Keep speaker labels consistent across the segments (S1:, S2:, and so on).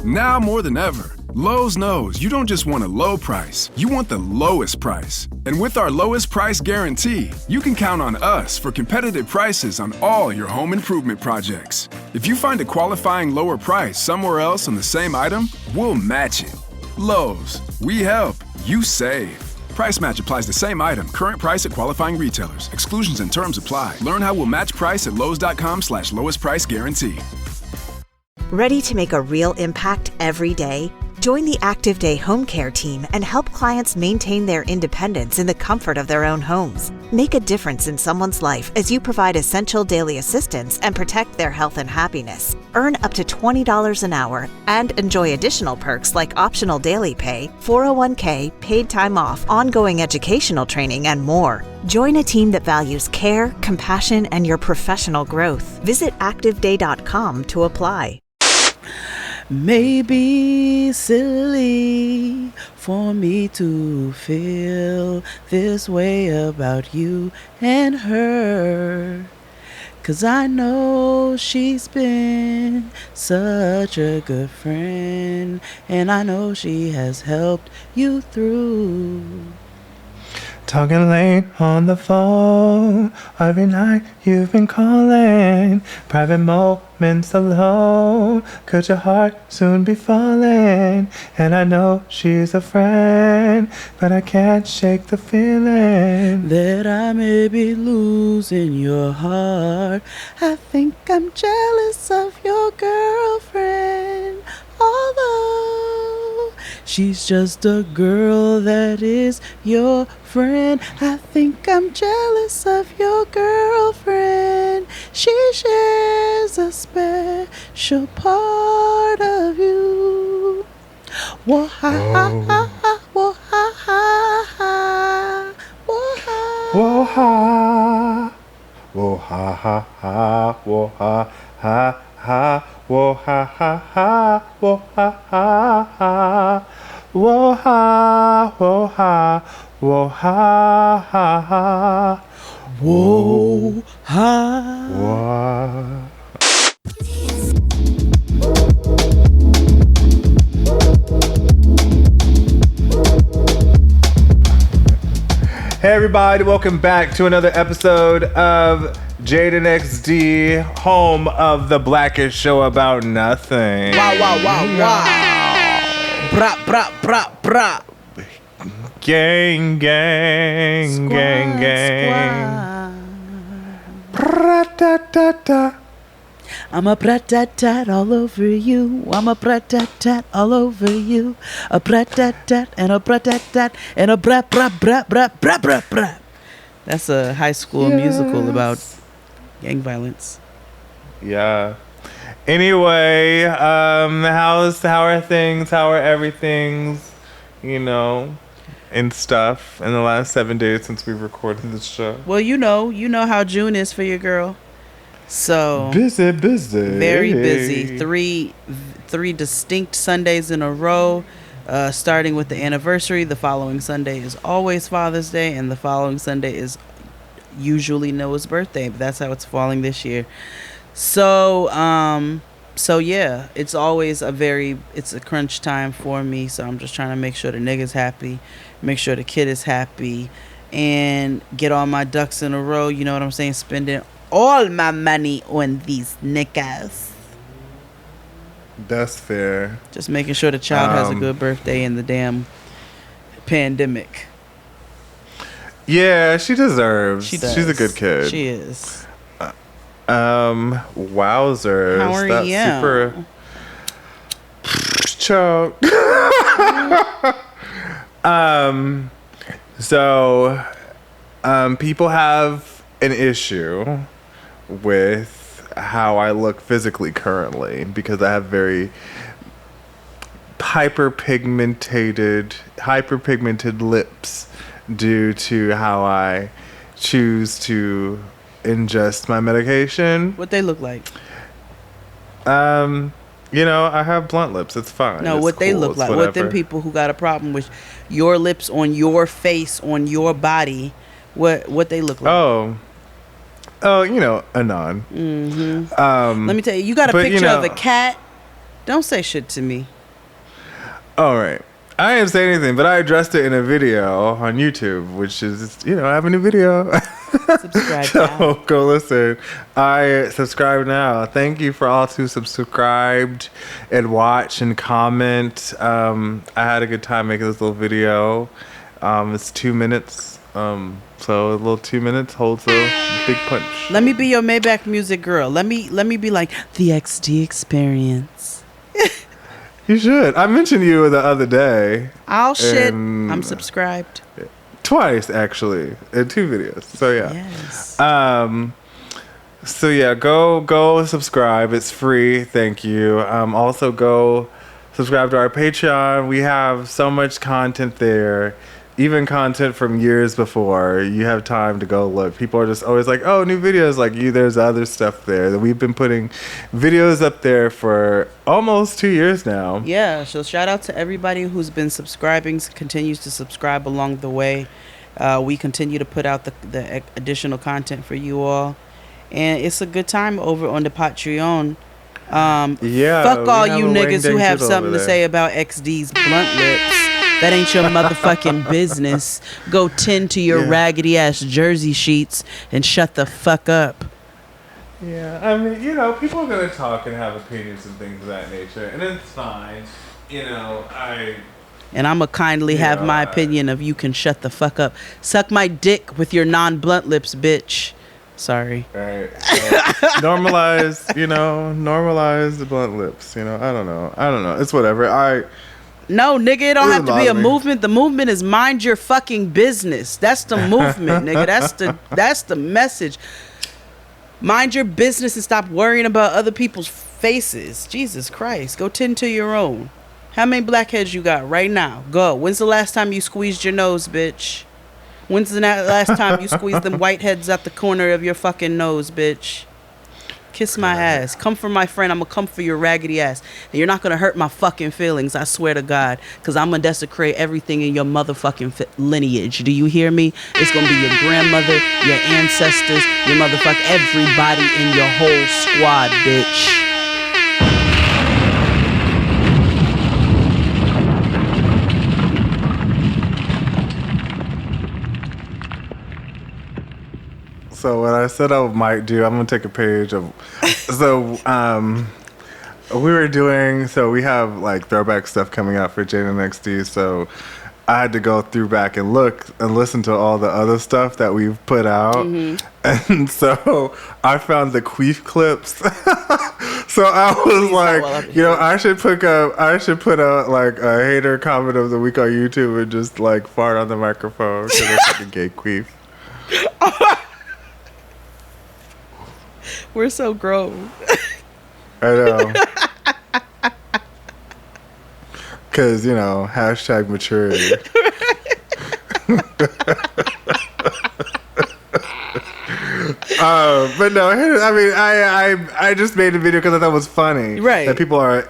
S1: Now more than ever, Lowe's knows you don't just want a low price, you want the lowest price. And with our lowest price guarantee, you can count on us for competitive prices on all your home improvement projects. If you find a qualifying lower price somewhere else on the same item, we'll match it. Lowe's, we help, you save. Price match applies to same item, current price at qualifying retailers. Exclusions and terms apply. Learn how we'll match price at lowes.com/lowest price guarantee.
S2: Ready to make a real impact every day? Join the Active Day Home Care team and help clients maintain their independence in the comfort of their own homes. Make a difference in someone's life as you provide essential daily assistance and protect their health and happiness. Earn up to $20 an hour and enjoy additional perks like optional daily pay, 401k, paid time off, ongoing educational training, and more. Join a team that values care, compassion, and your professional growth. Visit activeday.com to apply.
S3: Maybe silly for me to feel this way about you and her, 'cause I know she's been such a good friend, and I know she has helped you through.
S4: Talking late on the phone, every night you've been calling. Private moments alone, could your heart soon be falling? And I know she's a friend, but I can't shake the feeling
S3: that I may be losing your heart. I think I'm jealous of your girlfriend, although she's just a girl that is your friend. I think I'm jealous of your girlfriend. She shares a special part of you. Whoa, ha, ha, ha, ha, whoa, ha, ha, ha, whoa, ha.
S4: Whoa ha, whoa ha ha ha, whoa ha ha ha, whoa ha ha ha, whoa ha ha ha, whoa ha, whoa ha, whoa ha ha ha,
S3: Whoa ha.
S4: whoa. Hey everybody, welcome back to another episode of Jaden XD, home of the blackest show about nothing.
S3: Wow, wow, wow, wow. Bra, bra, bra, bra.
S4: Gang, gang,
S3: Squad,
S4: gang, gang.
S3: squad.
S4: Bra-da-da-da.
S3: I'm a brat-tat-tat all over you. I'm a brat-tat-tat all over you. A brat-tat-tat and a brat-tat-tat and a brat-brat-brat-brat-brat-brat. That's a high school musical about gang violence.
S4: Yeah. Anyway, how are things? How are everything's, you know, and stuff in the last 7 days since we recorded this show?
S3: Well, you know how June is for your girl. So
S4: Busy.
S3: very busy. Three distinct Sundays in a row. Starting with the anniversary, the following Sunday is always Father's Day, and the following Sunday is usually Noah's birthday. But that's how it's falling this year. So yeah, it's always it's a crunch time for me. So I'm just trying to make sure the nigga's happy, make sure the kid is happy, and get all my ducks in a row. You know what I'm saying? Spending all my money on these niggas.
S4: That's fair.
S3: Just making sure the child has a good birthday in the damn pandemic.
S4: Yeah, she deserves.
S3: She does.
S4: She's a good kid.
S3: She is.
S4: Wowzers.
S3: How are
S4: That's
S3: you?
S4: super choke. So people have an issue with how I look physically currently because I have very hyperpigmented lips due to how I choose to ingest my medication.
S3: What they look like?
S4: You know, I have blunt lips. It's fine.
S3: No,
S4: it's
S3: what they
S4: cool.
S3: look
S4: It's
S3: like.
S4: whatever.
S3: What them people who got a problem with your lips on your face, on your body, what they look like?
S4: Oh, you know, Anon.
S3: Mm-hmm. Let me tell you, you got a picture of a cat. Don't say shit to me.
S4: All right. I didn't say anything, but I addressed it in a video on YouTube, which is, I have a new video.
S3: Subscribe
S4: So
S3: now.
S4: go listen. I subscribe now. Thank you for all who subscribed and watch and comment. I had a good time making this little video. It's 2 minutes. So a little 2 minutes holds a big punch.
S3: Let me be your Maybach music girl. Let me be like the XD experience.
S4: You should. I mentioned you the other day.
S3: Oh shit.
S4: and
S3: I'm subscribed.
S4: Twice, actually, in 2 videos. So yeah.
S3: Yes.
S4: So yeah, go subscribe. It's free. Thank you. Also go subscribe to our Patreon. We have so much content there. Even content from years before. You have time to go look. People are just always like, oh, new videos. Like there's other stuff there. That we've been putting videos up there for almost 2 years now.
S3: Yeah, so shout out to everybody who's been subscribing, continues to subscribe along the way. We continue to put out the additional content for you all. And it's a good time over on the Patreon. Fuck all you niggas who have something to say about XD's blunt lips. That ain't your motherfucking business. Go tend to your raggedy ass jersey sheets and shut the fuck up.
S4: Yeah, I mean, people are gonna talk and have opinions and things of that nature, and it's fine.
S3: And I'ma kindly have my opinion of you can shut the fuck up. Suck my dick with your non-blunt lips, bitch. Sorry.
S4: Right. Normalize the blunt lips. I don't know. It's whatever.
S3: No, nigga, it don't have to be a
S4: me.
S3: movement. The movement is mind your fucking business. That's the movement, nigga. That's the message. Mind your business and stop worrying about other people's faces. Jesus Christ. Go tend to your own. How many blackheads you got right now? Go. When's the last time you squeezed your nose, bitch? When's the last time you squeezed them whiteheads out the corner of your fucking nose, bitch? Kiss my ass. Come for my friend. I'm going to come for your raggedy ass. And you're not going to hurt my fucking feelings, I swear to God. Because I'm going to desecrate everything in your motherfucking lineage. Do you hear me? It's going to be your grandmother, your ancestors, your motherfucker, everybody in your whole squad, bitch.
S4: So what I said I might do, I'm gonna take a page of. So we have like throwback stuff coming out for Jane and XD. So I had to go through back and look and listen to all the other stuff that we've put out, and so I found the queef clips. So I was like, I should put out like a hater comment of the week on YouTube and just like fart on the microphone because it's like a gay queef.
S3: We're so grown.
S4: I know. Because, hashtag maturity. But no, I mean, I just made a video because I thought it was funny.
S3: Right.
S4: That people are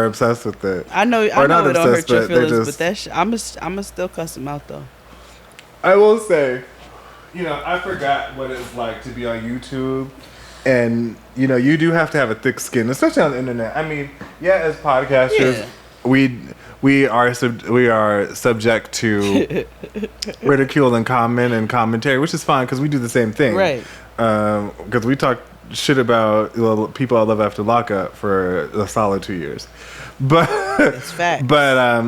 S4: obsessed with it.
S3: I know it don't hurt your feelings, but I'ma still cuss them out though.
S4: I will say, I forgot what it's like to be on YouTube. And, you do have to have a thick skin, especially on the internet. I mean, as podcasters, we are subject to ridicule and comment and commentary, which is fine because we do the same thing.
S3: Right.
S4: Because we talk shit about people I love after lockup for a solid 2 years. But,
S3: it's fact.
S4: But,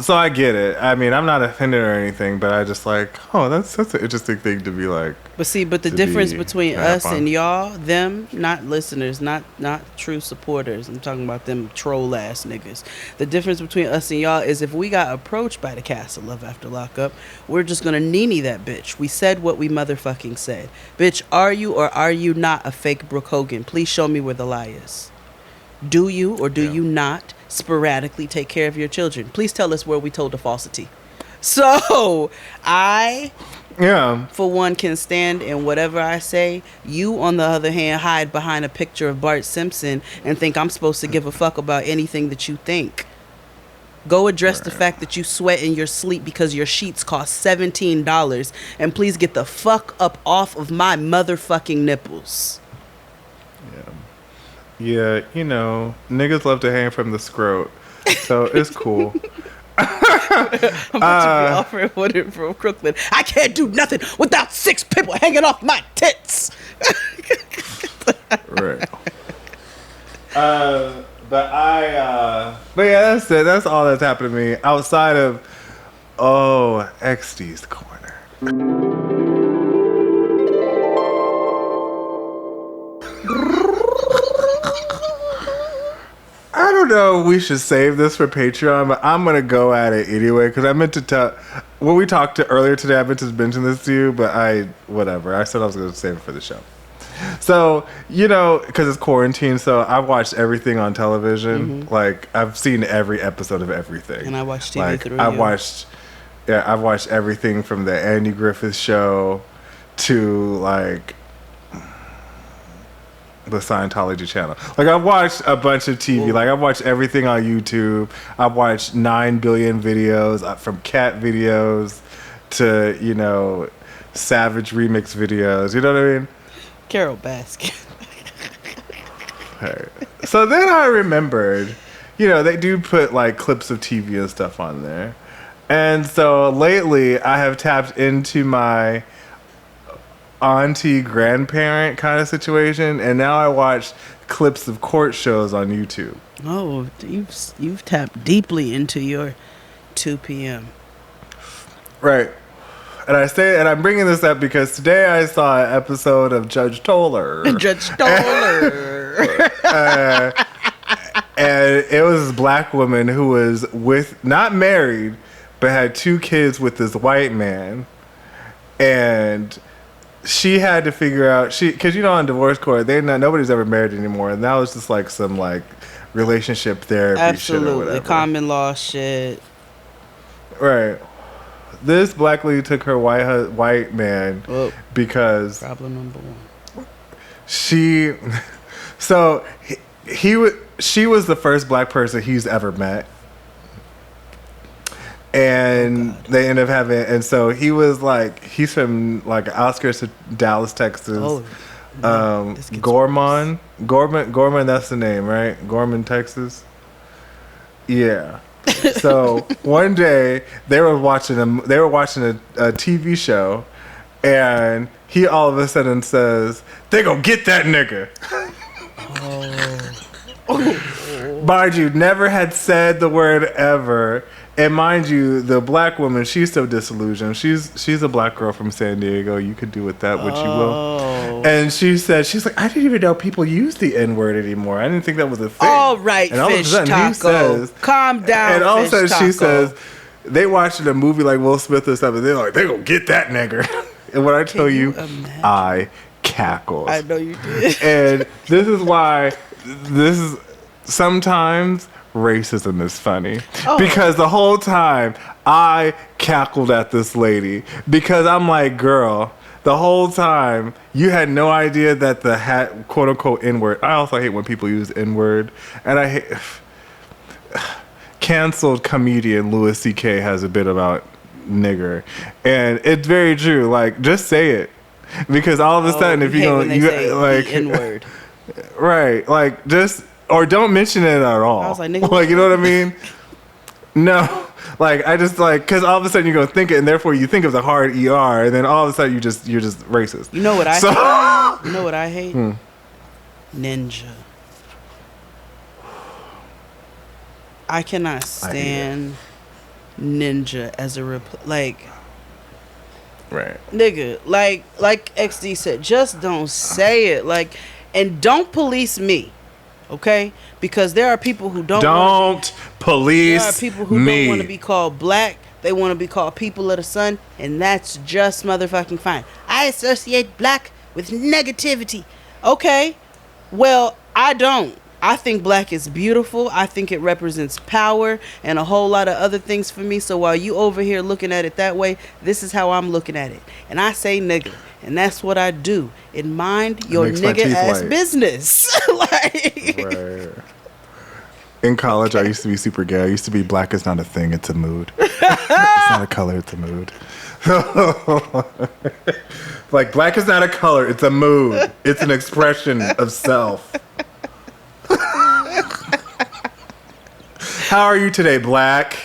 S4: so I get it. I mean, I'm not offended or anything, but I just that's an interesting thing to be like.
S3: But the difference between us and y'all, them, not listeners, not true supporters. I'm talking about them troll ass niggas. The difference between us and y'all is if we got approached by the cast of Love After Lockup, we're just gonna nini that bitch. We said what we motherfucking said. Bitch, are you or are you not a fake Brooke Hogan? Please show me where the lie is. Do you or do you not sporadically take care of your children? Please tell us where we told a falsity. So I, for one, can stand in whatever I say. You, on the other hand, hide behind a picture of Bart Simpson and think I'm supposed to give a fuck about anything that you think. Go address the fact that you sweat in your sleep because your sheets cost $17, and please get the fuck up off of my motherfucking nipples.
S4: Yeah, niggas love to hang from the scrot. So it's cool.
S3: I'm about to be offering one from Crooklyn. I can't do nothing without 6 people hanging off my tits.
S4: Right. But yeah, that's it. That's all that's happened to me outside of XD's corner. I don't know if we should save this for Patreon, but I'm going to go at it anyway, because I meant to tell, when we talked earlier today, I meant to mention this to you, but whatever. I said I was going to save it for the show. So, because it's quarantine, so I've watched everything on television. Mm-hmm. Like, I've seen every episode of everything.
S3: And I watched TV through
S4: I've watched everything from the Andy Griffith Show to, like, the Scientology channel. Like, I've watched a bunch of TV. Like, I've watched everything on YouTube. I've watched 9 billion videos, from cat videos to, Savage remix videos. You know what I mean?
S3: Carol Baskin.
S4: Right. So then I remembered, they do put, like, clips of TV and stuff on there. And so lately, I have tapped into my auntie grandparent kind of situation, and now I watch clips of court shows on YouTube.
S3: Oh, you've tapped deeply into your 2 p.m.
S4: Right. And I'm bringing this up because today I saw an episode of Judge Toller.
S3: Judge Toller.
S4: And it was this black woman who was not married, but had 2 kids with this white man. And she had to figure out, because on divorce court, nobody's ever married anymore. And that was just like some like relationship therapy shit or whatever.
S3: Common law shit. Right.
S4: This black lady took her white man because
S3: problem number 1.
S4: She was the first black person he's ever met, and they ended up having. And so he's from like outskirts of Dallas, Texas. Gorman, that's the name, right? Gorman, Texas. Yeah. So one day they were watching a TV show, and he all of a sudden says, "They gonna get that nigga." Mind you, never had said the word ever. And mind you, the black woman, she's so disillusioned. She's a black girl from San Diego. You could do with that what you will. And she's like, I didn't even know people use the N-word anymore. I didn't think that was a thing.
S3: All right, and all Fish of a sudden, he says, calm down, and all of a sudden she says, they watched a movie like Will Smith or something. They're like, they gonna get that nigger. And when I tell you, I cackled. I know you did.
S4: And this is why sometimes racism is funny, because the whole time I cackled at this lady, because I'm like, girl, the whole time you had no idea that the quote unquote N-word. I also hate when people use N-word, and I hate canceled comedian Louis C.K. has a bit about nigger, and it's very true. Like, just say it, because all of a sudden if you don't, like N-word, right? Like, just. Or don't mention it at all. I was like, nigga, like, you know what I mean? No. Like, I just, like, because all of a sudden you're going to think it, and therefore you think of the hard ER, and then all of a sudden you're just racist.
S3: You know what I hate? You know what I hate? Ninja. I cannot stand Ninja as a right. Nigga, like XD said, just don't say it. Like, and don't police me. Okay, because there are people who don't
S4: police.
S3: There are people who don't want to be called black. They want to be called people of the sun, and that's just motherfucking fine. I associate black with negativity. Okay, well, I don't. I think black is beautiful. I think it represents power and a whole lot of other things for me. So while you over here looking at it that way, this is how I'm looking at it. And I say nigga. And that's what I do. And mind your nigga ass business.
S4: Right. In college, I used to be super gay. I used to be black is not a thing, it's a mood. It's not a color, it's a mood. Like, black is not a color, it's a mood. It's an expression of self. How are you today, Black?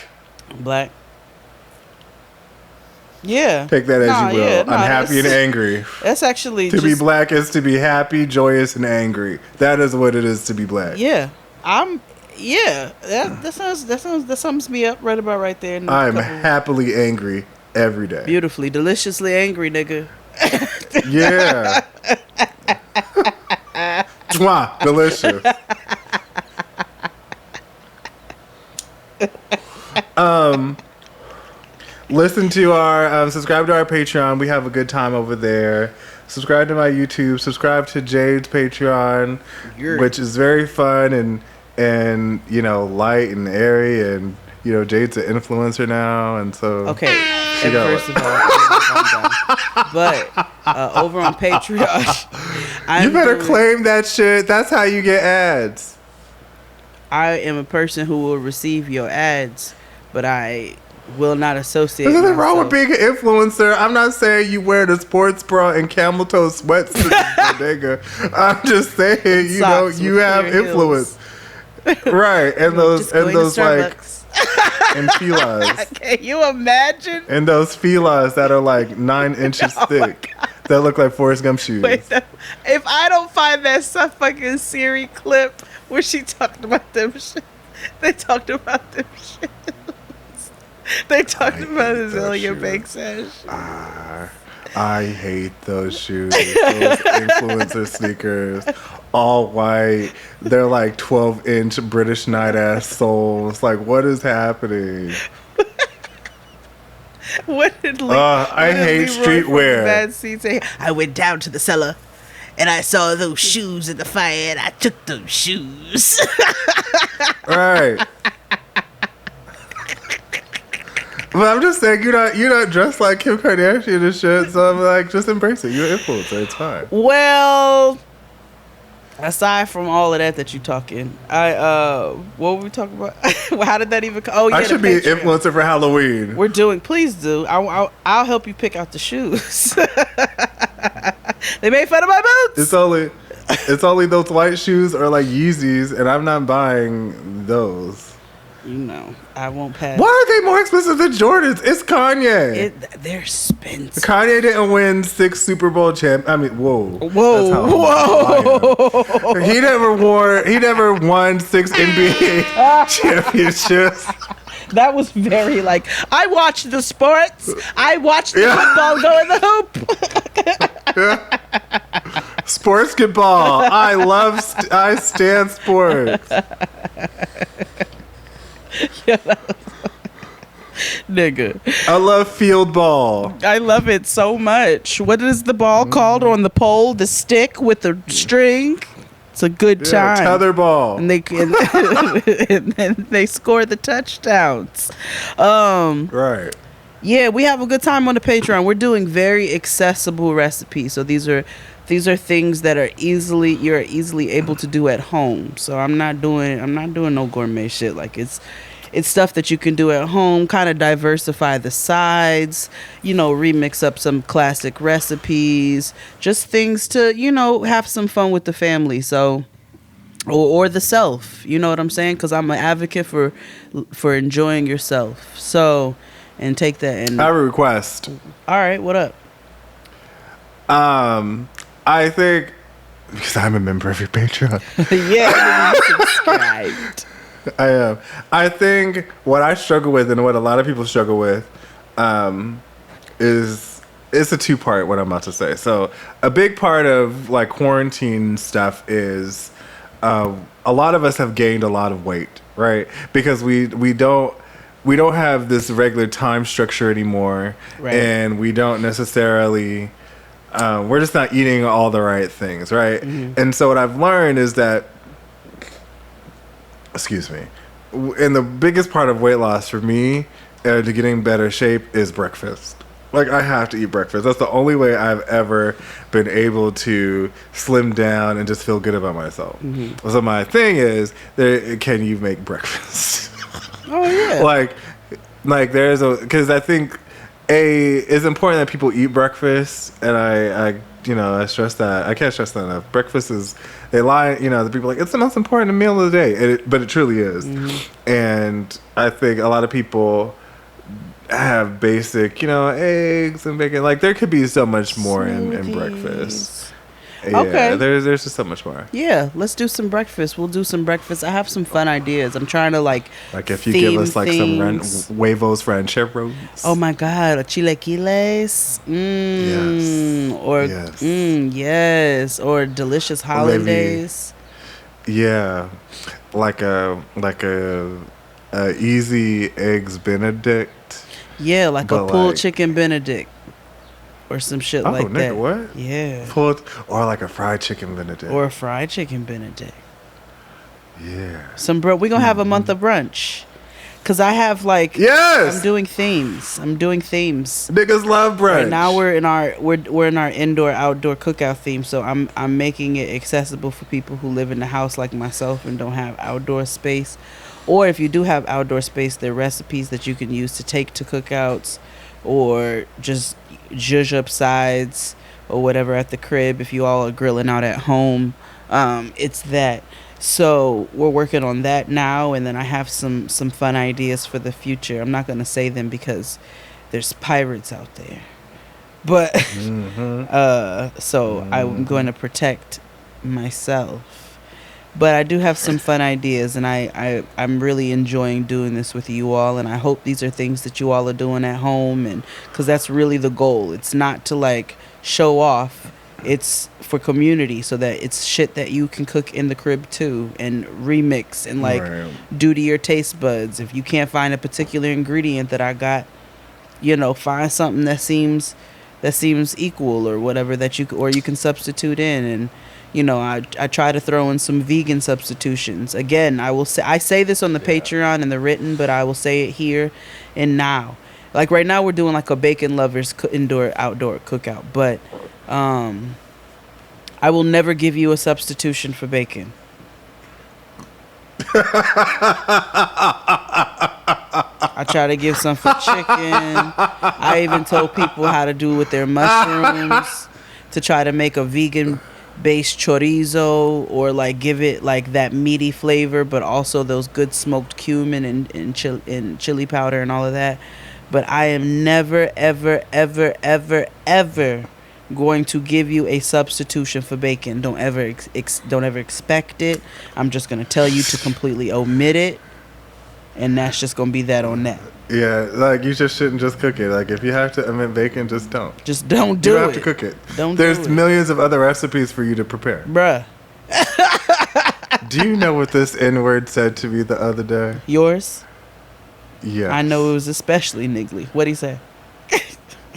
S3: Black. Yeah.
S4: Take that as you will.
S3: Yeah,
S4: I'm happy and angry.
S3: That's actually
S4: to be black is to be happy, joyous, and angry. That is what it is to be black.
S3: Yeah. Yeah. That sums me up right about right there.
S4: I'm happily angry every day.
S3: Beautifully, deliciously angry, nigga.
S4: Yeah. Mwah, delicious. Listen to our subscribe to our Patreon. We have a good time over there. Subscribe to my YouTube. Subscribe to Jade's Patreon, which is very fun and light and airy, and Jade's an influencer now, and so
S3: okay. And first of all, but over on Patreon,
S4: you better claim that shit. That's how you get ads.
S3: I am a person who will receive your ads, but I will not associate.
S4: There's nothing wrong with being an influencer. I'm not saying you wear the sports bra and camel toe sweatsuit, nigga. I'm just saying, you have influence, right? And those like and filas.
S3: Can you imagine?
S4: And those filas that are like 9 inches thick, that look like Forrest Gump shoes.
S3: Wait, if I don't find that fucking Siri clip where she talked about them shit, they talked about them shit. They talked about Azalea Banks ass.
S4: I hate those shoes. Those influencer sneakers. All white. They're like 12-inch British night ass soles. Like, what is happening? I hate streetwear.
S3: Bad Seed say, I went down to the cellar and I saw those shoes in the fire and I took those shoes.
S4: Right. But I'm just saying, you're not dressed like Kim Kardashian and shit, so I'm like, just embrace it. You're an influencer. It's fine.
S3: Well, aside from all of that you're talking, what were we talking about? How did that even? Oh yeah,
S4: I should be an influencer for Halloween.
S3: We're doing. Please do. I'll help you pick out the shoes. They made fun of my boots.
S4: It's only those white shoes or like Yeezys, and I'm not buying those.
S3: I won't pass.
S4: Why are they more expensive than Jordans? It's Kanye.
S3: They're expensive.
S4: Kanye didn't win 6 Super Bowl whoa. He never won 6 NBA championships. That
S3: was very I watched the sports. I watched the football go in the hoop.
S4: Sports basketball. I stand sports.
S3: Nigga,
S4: I love field ball.
S3: I love it so much. What is the ball called on the pole? The stick with the string. It's a good time.
S4: Tether ball.
S3: And they score the touchdowns.
S4: Right.
S3: Yeah, we have a good time on the Patreon. We're doing very accessible recipes. So these are things that are you're easily able to do at home. So I'm not doing no gourmet shit. Like it's stuff that you can do at home, kind of diversify the sides, remix up some classic recipes, just things to, have some fun with the family. So, or the self, you know what I'm saying? Because I'm an advocate for enjoying yourself. So, and take that. And
S4: I have a request.
S3: All right, what up?
S4: I think, because I'm a member of your Patreon.
S3: Yeah, you subscribed.
S4: I am. I think what I struggle with and what a lot of people struggle with is it's a 2-part what I'm about to say. So a big part of quarantine stuff is a lot of us have gained a lot of weight, right? Because we don't have this regular time structure anymore, right. And we don't necessarily we're just not eating all the right things, right? Mm-hmm. And so what I've learned is that, excuse me, and the biggest part of weight loss for me to getting better shape is breakfast. I have to eat breakfast. That's the only way I've ever been able to slim down and just feel good about myself. Mm-hmm. So my thing is, can you make breakfast?
S3: Oh yeah.
S4: Because I think it's important that people eat breakfast, and I stress that. I can't stress that enough. Breakfast is, they lie, the people are like, it's the most important meal of the day, but it truly is. And I think a lot of people have basic, eggs and bacon. Like, there could be so much more in breakfast.
S3: Okay.
S4: Yeah, there's just so much more.
S3: Yeah, let's do some breakfast. We'll do some breakfast. I have some fun ideas. I'm trying to like
S4: if you give us like
S3: things.
S4: some huevos rancheros.
S3: Oh my God, chilaquiles.
S4: Yes.
S3: Or
S4: yes.
S3: Yes. Or delicious hollandaise.
S4: Yeah, like a easy eggs Benedict.
S3: Yeah, like a pulled chicken Benedict. Or some shit like
S4: nigga,
S3: that.
S4: What?
S3: Yeah.
S4: Or like a fried chicken Benedict.
S3: Or a fried chicken Benedict.
S4: Yeah.
S3: We're gonna have a month of brunch. Cause I have like
S4: yes.
S3: I'm doing themes.
S4: Niggas love brunch.
S3: Right now we're in our indoor outdoor cookout theme. So I'm making it accessible for people who live in the house like myself and don't have outdoor space. Or if you do have outdoor space, there are recipes that you can use to take to cookouts, or just zhuzh up sides or whatever at the crib if you all are grilling out at home. It's that. So we're working on that now, and then I have some fun ideas for the future. I'm not going to say them because there's pirates out there. But so I'm going to protect myself. But I do have some fun ideas, and I'm really enjoying doing this with you all, and I hope these are things that you all are doing at home, and because that's really the goal. It's not to like show off. It's for community, so that it's shit that you can cook in the crib too, and remix and like do to your taste buds. If you can't find a particular ingredient that I got, find something that seems equal or whatever that you can substitute in. And I try to throw in some vegan substitutions. Again, I say this on the Patreon and the written, but I will say it here and now. Like right now we're doing like a bacon lovers indoor outdoor cookout, but I will never give you a substitution for bacon. I try to give some for chicken. I even told people how to do with their mushrooms to try to make a vegan based chorizo, or like give it like that meaty flavor, but also those good smoked cumin and chili powder and all of that. But I am never, ever, ever, ever, ever going to give you a substitution for bacon. Don't ever expect it. I'm just going to tell you to completely omit it, and that's just going to be that on that.
S4: Yeah, like you just shouldn't just cook it. Like if you have to omit bacon, just don't.
S3: Just don't do it.
S4: You don't have to cook it. There's millions of other recipes for you to prepare.
S3: Bruh.
S4: Do you know what this N-word said to me the other day?
S3: Yours?
S4: Yeah.
S3: I know it was especially niggly. What'd he say?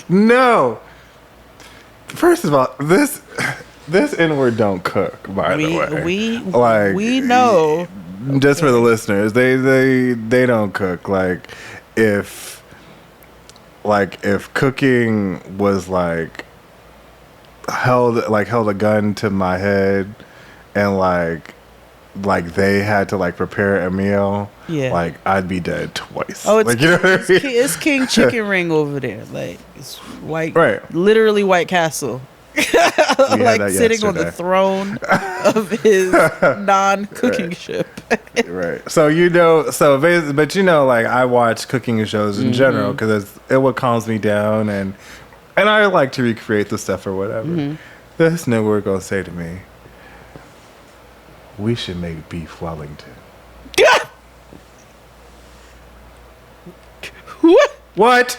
S4: No. First of all, this N-word don't cook, by the way.
S3: We know.
S4: Just for the listeners, they don't cook. Like if cooking was like held a gun to my head, and like they had to like prepare a meal, like I'd be dead twice.
S3: Oh, it's,
S4: like, you know what I mean?
S3: It's King Chicken Ring over there. Like it's white,
S4: right? Literally
S3: White Castle. Like sitting on the throne of his non-cooking ship.
S4: Right. So like I watch cooking shows in general because it's what calms me down, and I like to recreate the stuff or whatever. This nigga gonna say to me, we should make beef Wellington. What?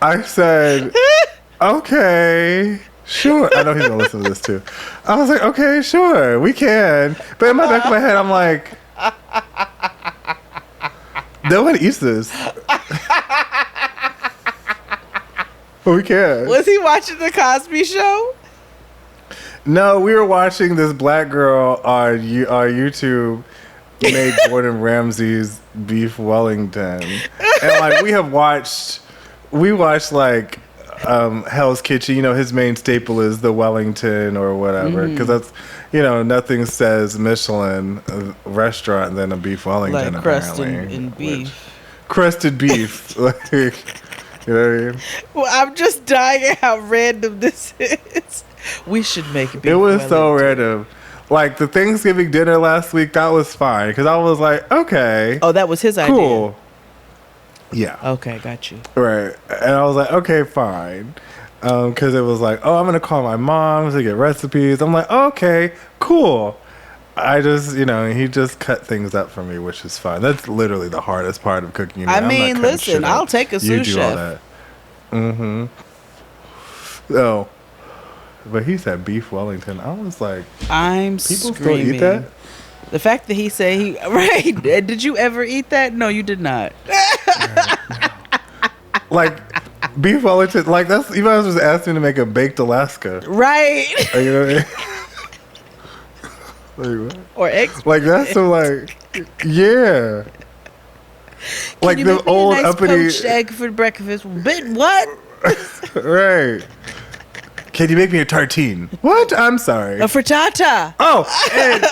S4: I said, okay, sure. I know he's gonna listen to this too. I was like, okay, sure, we can. But in my back of my head, I'm like, no one eats this. But we can.
S3: Was he watching the Cosby Show?
S4: No, we were watching this black girl on YouTube make Gordon Ramsay's beef Wellington, and like we watched like Hell's Kitchen. His main staple is the Wellington or whatever, because that's nothing says Michelin restaurant than a beef Wellington,
S3: like crust
S4: apparently.
S3: and beef.
S4: crusted beef. Like, you know what I mean?
S3: Well, I'm just dying at how random this is. We should make beef.
S4: It was so random. Like the Thanksgiving dinner last week, that was fine because I was like, okay.
S3: Oh, that was his idea.
S4: Cool. Yeah.
S3: Okay, got you.
S4: Right. And I was like, okay, fine. Because it was like, oh, I'm going to call my mom to get recipes. I'm like, okay, cool. I just, he just cut things up for me, which is fine. That's literally the hardest part of cooking.
S3: I mean, listen, I'll take a sous chef. All that.
S4: Mm-hmm. Oh. But he said beef Wellington. I was like,
S3: I'm
S4: people
S3: screaming.
S4: still eat that?
S3: The fact that he said he right. Did you ever eat that? No, you did not.
S4: Like beef Wellington, like that's you might as well just ask me to make a baked Alaska.
S3: Right.
S4: Like, you know what I mean? Like,
S3: or eggs.
S4: Like that's so like yeah.
S3: Can
S4: like
S3: you
S4: the
S3: make me
S4: old
S3: a nice
S4: uppity
S3: poached egg for breakfast. But what?
S4: Right. Can you make me a tartine? What? I'm sorry.
S3: A frittata.
S4: Oh, and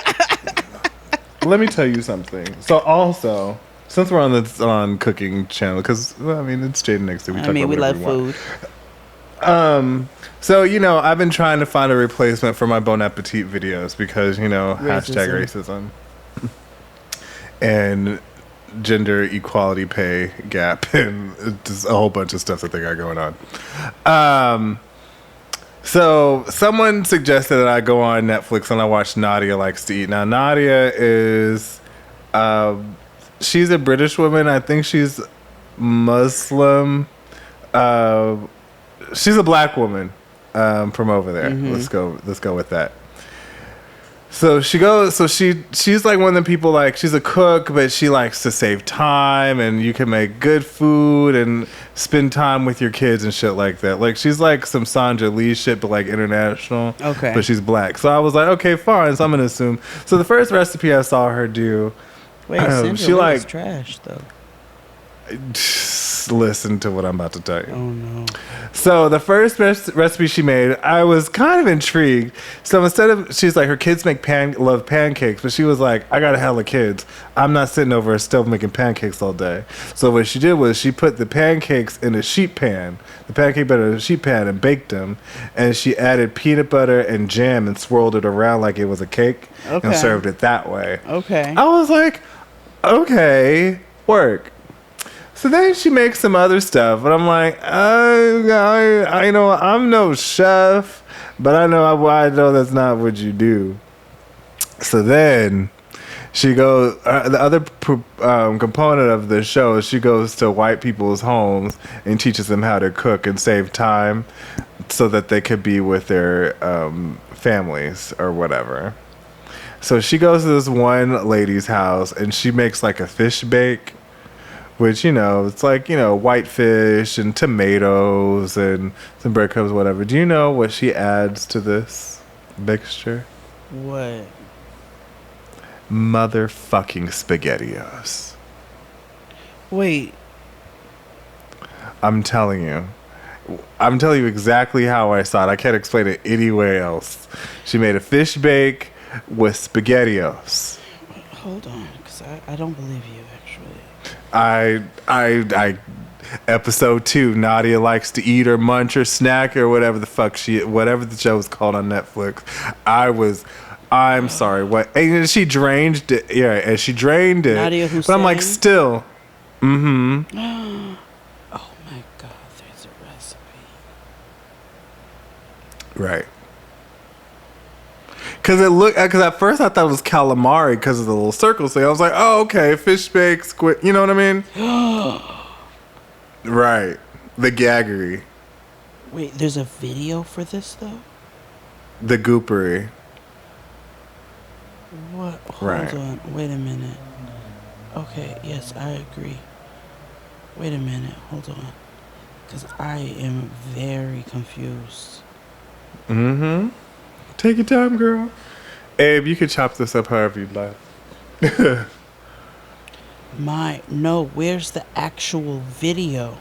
S4: let me tell you something. So also, since we're on cooking channel, because it's Jaden next to we
S3: love food.
S4: So I've been trying to find a replacement for my Bon Appetit videos because #racism and gender equality pay gap and just a whole bunch of stuff that they got going on. So someone suggested that I go on Netflix and I watch Nadia Likes to Eat. Now Nadia is, she's a British woman. I think she's Muslim. She's a black woman from over there. Mm-hmm. Let's go with that. So she's like one of the people, like she's a cook, but she likes to save time and you can make good food and spend time with your kids and shit like that. Like she's like some Sandra Lee shit, but like international.
S3: Okay.
S4: But she's black. So I was like, okay, fine. So I'm gonna assume. So the first recipe I saw her do,
S3: wait, Sandra Lee is trash though.
S4: Listen to what I'm about to tell you.
S3: Oh no.
S4: So the first recipe she made, I was kind of intrigued. So instead of, she's like, her kids love pancakes, but she was like, I got a hella kids. I'm not sitting over a stove making pancakes all day. So what she did was she put the pancakes in a sheet pan, the pancake butter in a sheet pan, and baked them. And she added peanut butter and jam and swirled it around like it was a cake and served it that way.
S3: Okay.
S4: I was like, okay, work. So then she makes some other stuff, and I'm like, I know I'm no chef, but I know that's not what you do. So then she goes. The other component of the show is she goes to white people's homes and teaches them how to cook and save time, so that they could be with their families or whatever. So she goes to this one lady's house and she makes like a fish bake. Which, it's like, white fish and tomatoes and some breadcrumbs, whatever. Do you know what she adds to this mixture?
S3: What?
S4: Motherfucking SpaghettiOs.
S3: Wait.
S4: I'm telling you exactly how I saw it. I can't explain it anywhere else. She made a fish bake with SpaghettiOs.
S3: Hold on, because I don't believe you, actually.
S4: I episode 2, Nadia Likes to Eat or Munch or Snack or whatever the fuck whatever the show is called on Netflix. I'm sorry, what? And she drained it. Yeah, and she drained it.
S3: Nadia Hussein?
S4: But I'm like, still. Mm-hmm.
S3: Oh my God, there's a recipe.
S4: Right. Because at first I thought it was calamari because of the little circles thing. I was like, oh, okay, fish bake, squid. You know what I mean? Right. The gaggery.
S3: Wait, there's a video for this, though?
S4: The goopery.
S3: What? Hold on. Wait a minute. Okay, yes, I agree. Wait a minute. Hold on. Because I am very confused.
S4: Mm-hmm. Take your time, girl. Abe, you can chop this up however you'd like.
S3: Where's the actual video?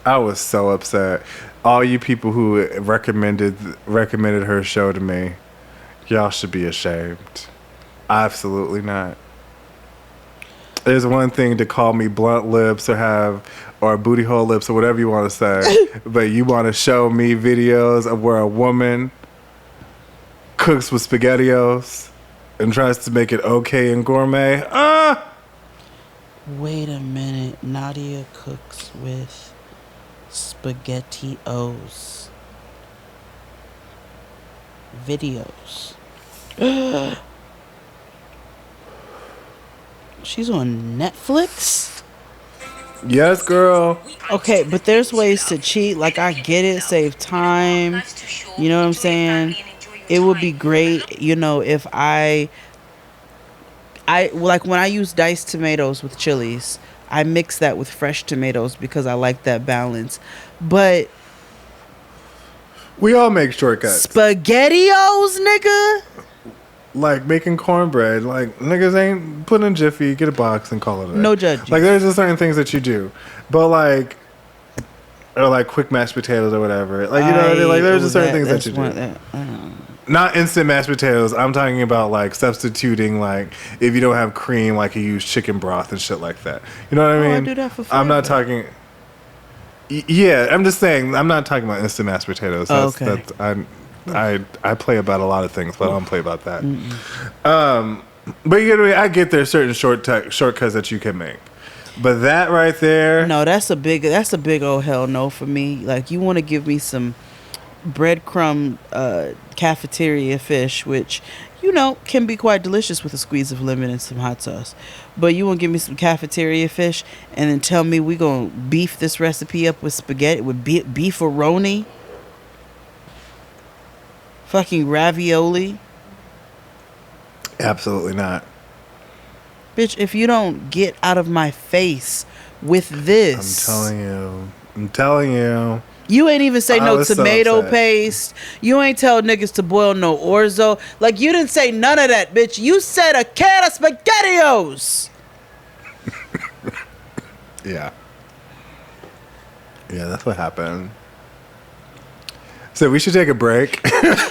S4: I was so upset. All you people who recommended her show to me, y'all should be ashamed. Absolutely not. There's one thing to call me blunt lips or booty hole lips or whatever you want to say, but you want to show me videos of where a woman cooks with SpaghettiOs and tries to make it okay and gourmet.
S3: Wait a minute. Nadia cooks with SpaghettiOs. Videos. She's on Netflix?
S4: Yes, girl.
S3: Okay, but there's ways to cheat. Like, I get it, save time. You know what I'm saying? It would be great, you know, if I like when I use diced tomatoes with chilies, I mix that with fresh tomatoes because I like that balance. But
S4: we all make shortcuts.
S3: SpaghettiOs, nigga?
S4: Like making cornbread, like niggas ain't put in Jiffy, get a box and call it a day.
S3: No judge.
S4: Like there's just certain things that you do, but like, or like quick mashed potatoes or whatever. Like you know, what I mean? Like there's just certain things that you do. Not instant mashed potatoes. I'm talking about like substituting, like if you don't have cream, like you use chicken broth and shit like that. You know what I mean?
S3: I do that for flavor.
S4: I'm not talking. Yeah, I'm just saying. I'm not talking about instant mashed potatoes.
S3: Okay.
S4: I play about a lot of things, but I don't play about that. But I get there's certain shortcuts that you can make. But that right there,
S3: no, that's a big old hell no for me. Like you want to give me some breadcrumb cafeteria fish, which you know can be quite delicious with a squeeze of lemon and some hot sauce. But you want to give me some cafeteria fish and then tell me we gonna beef this recipe up with spaghetti with beefaroni? Fucking ravioli?
S4: Absolutely not.
S3: Bitch, if you don't get out of my face with this.
S4: I'm telling you.
S3: You ain't even say no tomato
S4: so
S3: paste. You ain't tell niggas to boil no orzo. Like, you didn't say none of that, bitch. You said a can of SpaghettiOs.
S4: Yeah. Yeah, that's what happened. So we should take a break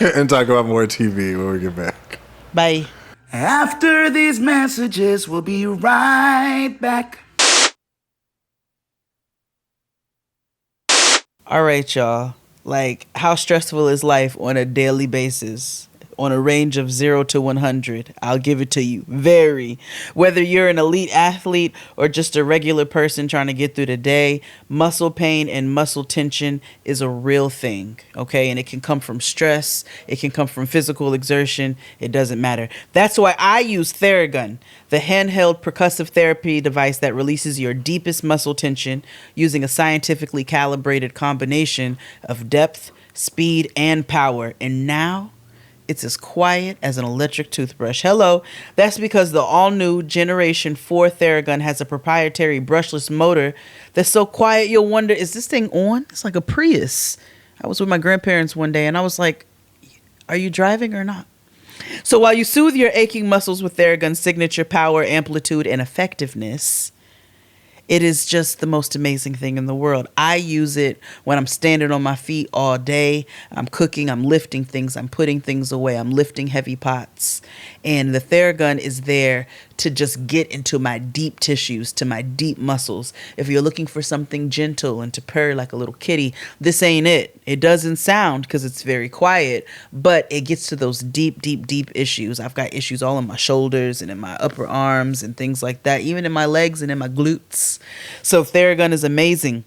S4: and talk about more TV when we get back.
S3: Bye.
S5: After these messages, we'll be right back.
S3: All right, y'all. Like, how stressful is life on a daily basis? On a range of 0 to 100, I'll give it to you. Very. Whether you're an elite athlete or just a regular person trying to get through the day, muscle pain and muscle tension is a real thing, okay? And it can come from stress. It can come from physical exertion. It doesn't matter. That's why I use Theragun, the handheld percussive therapy device that releases your deepest muscle tension using a scientifically calibrated combination of depth, speed, and power. And now it's as quiet as an electric toothbrush. Hello. That's because the all-new Generation 4 Theragun has a proprietary brushless motor that's so quiet you'll wonder, is this thing on? It's like a Prius. I was with my grandparents one day and I was like, are you driving or not? So while you soothe your aching muscles with Theragun's signature power, amplitude, and effectiveness, it is just the most amazing thing in the world. I use it when I'm standing on my feet all day. I'm cooking, I'm lifting things, I'm putting things away, I'm lifting heavy pots. And the Theragun is there to just get into my deep tissues, to my deep muscles. If you're looking for something gentle and to purr like a little kitty, this ain't it. It doesn't sound because it's very quiet, but it gets to those deep, deep, deep issues. I've got issues all in my shoulders and in my upper arms and things like that, even in my legs and in my glutes. So Theragun is amazing.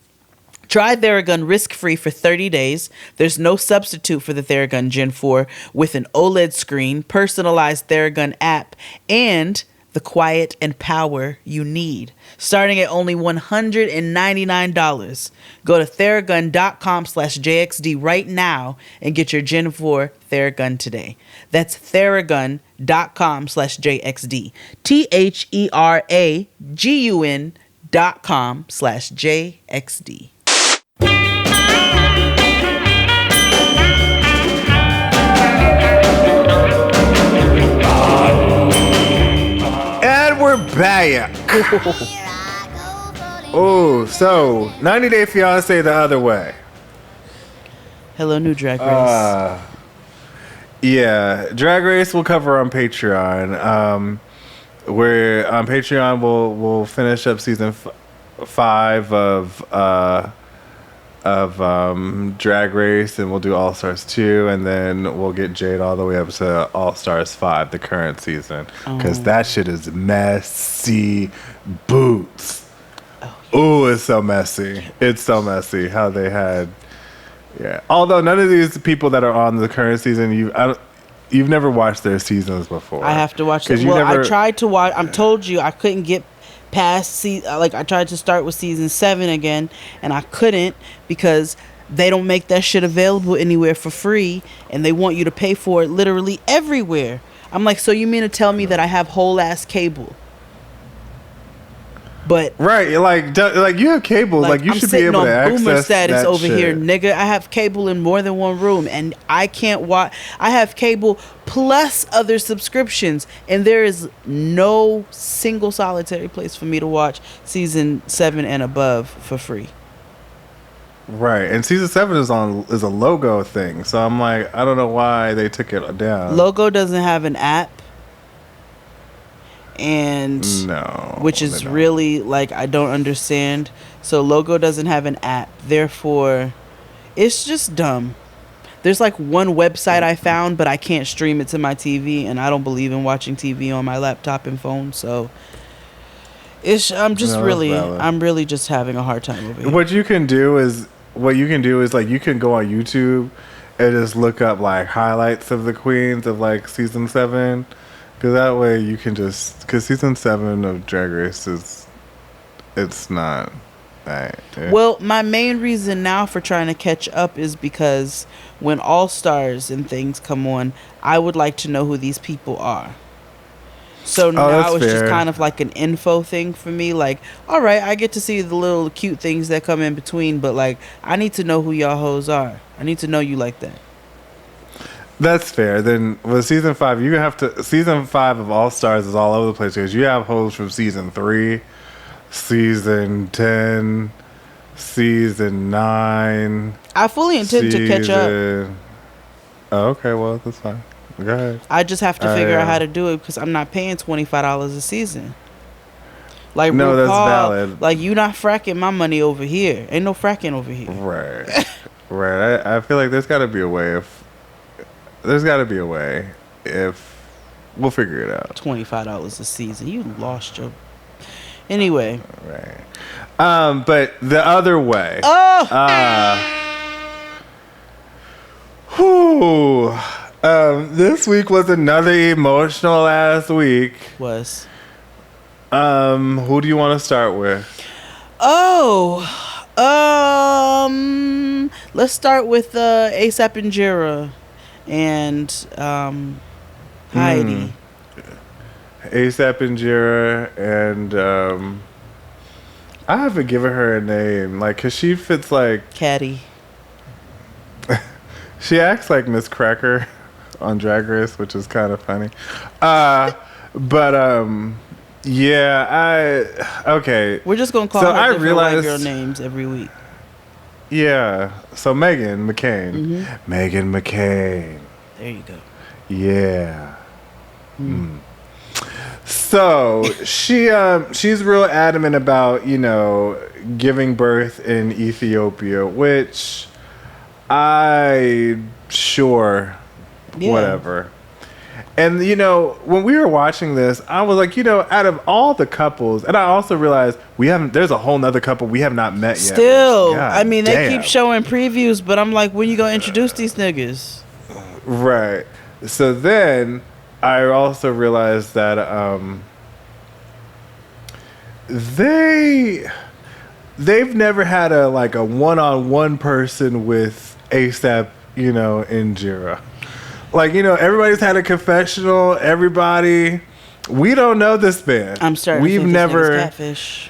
S3: Try Theragun risk-free for 30 days. There's no substitute for the Theragun Gen 4 with an OLED screen, personalized Theragun app, and the quiet and power you need. Starting at only $199. Go to Theragun.com/JXD right now and get your Gen 4 Theragun today. That's Theragun.com/JXD. THERAGUN.com/JXD.
S4: And we're back. Oh, so 90 Day Fiancé the other way.
S3: Hello, new Drag Race.
S4: Yeah, Drag Race we'll cover on Patreon. we're on Patreon. We'll finish up season 5 of Drag Race, and we'll do All Stars 2, and then we'll get Jade all the way up to All Stars 5, the current season, because that shit is messy boots. Ooh, it's so messy. It's so messy how they had. Yeah. Although none of these people that are on the current season, you've never watched their seasons before.
S3: I have to watch them. Well, I tried to watch. I told you I couldn't get past I tried to start with season 7 again, and I couldn't because they don't make that shit available anywhere for free, and they want you to pay for it literally everywhere. I'm like, so you mean to tell me that I have whole ass cable? But
S4: right, like you have cable, like you should be able to access
S3: boomer status
S4: that
S3: over
S4: shit.
S3: here, nigga. I have cable in more than one room, and I can't watch. I have cable plus other subscriptions, and there is no single solitary place for me to watch season 7 and above for free.
S4: Right, and season 7 is a Logo thing, so I'm like, I don't know why they took it down.
S3: Logo doesn't have an app. And which is really like, I don't understand. So Logo doesn't have an app, therefore it's just dumb. There's like one website I found, but I can't stream it to my TV, and I don't believe in watching TV on my laptop and phone, so I'm really just having a hard time over here.
S4: What you can do is like, you can go on YouTube and just look up like highlights of the queens of like season 7. Because that way you can because season 7 of Drag Race it's not. Right, yeah.
S3: Well, my main reason now for trying to catch up is because when All Stars and things come on, I would like to know who these people are. So now it's just kind of like an info thing for me. Like, all right, I get to see the little cute things that come in between, but like, I need to know who y'all hoes are. I need to know you like that.
S4: That's fair. Then with season 5, season 5 of All Stars is all over the place because you have hoes from season 3, season 10, season 9.
S3: I fully intend to catch up.
S4: Oh, okay, well, that's fine. Go ahead.
S3: I just have to figure out how to do it because I'm not paying $25 a season. Like,
S4: no,
S3: RuPaul,
S4: that's valid.
S3: Like, you not fracking my money over here. Ain't no fracking over here.
S4: Right. Right. I feel like there's got to be a way if we'll figure it out.
S3: $25 a season. You lost your. Anyway.
S4: Right. But the other way. This week was another emotional ass week.
S3: Was.
S4: Who do you want to start with?
S3: Let's start with ASAP and Jira and Heidi.
S4: ASAP and Jira and I haven't given her a name, like, cause she fits like
S3: Caddy.
S4: She acts like Miss Cracker on Drag Race, which is kind of funny. Okay.
S3: We're just gonna call her different white girl names every week.
S4: Yeah. So Meghan McCain.
S3: Mm-hmm.
S4: Meghan McCain.
S3: There you go.
S4: Yeah. So she's real adamant about, giving birth in Ethiopia, which whatever. And, when we were watching this, I was like, out of all the couples, and I also realized there's a whole nother couple we have not met yet.
S3: Still, I mean, they keep showing previews, but I'm like, when you gonna introduce these niggas?
S4: Right. So then I also realized that they've never had a one-on-one person with ASAP, in Jira. Like, everybody's had a confessional. Everybody, we don't know this man.
S3: I'm starting to think his name is catfish.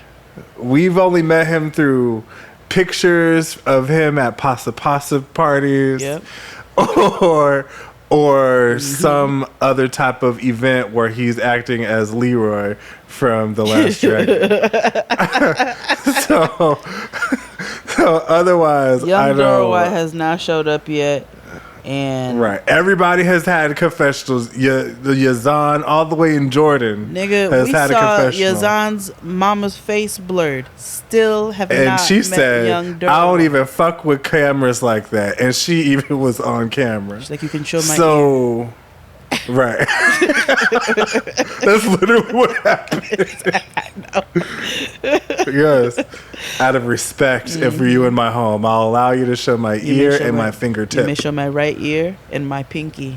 S4: We've only met him through pictures of him at Pasa Pasa parties.
S3: Yep.
S4: Or some other type of event where he's acting as Leroy from The Last Dragon. so otherwise,
S3: Young
S4: I know.
S3: Dora White has not showed up yet. And
S4: right, everybody has had confessionals. Yazan, all the way in Jordan,
S3: nigga,
S4: has
S3: we
S4: had a
S3: saw
S4: confessional.
S3: Yazan's mama's face blurred. Still have
S4: And
S3: not
S4: she
S3: met
S4: said,
S3: young Durham.
S4: I don't even fuck with cameras like that. And she even was on camera.
S3: She's like, you can show my ear.
S4: So, right. That's literally what happened. Yes. Out of respect for you in my home, I'll allow you to show my ear and my fingertip.
S3: You may show my right ear and my pinky.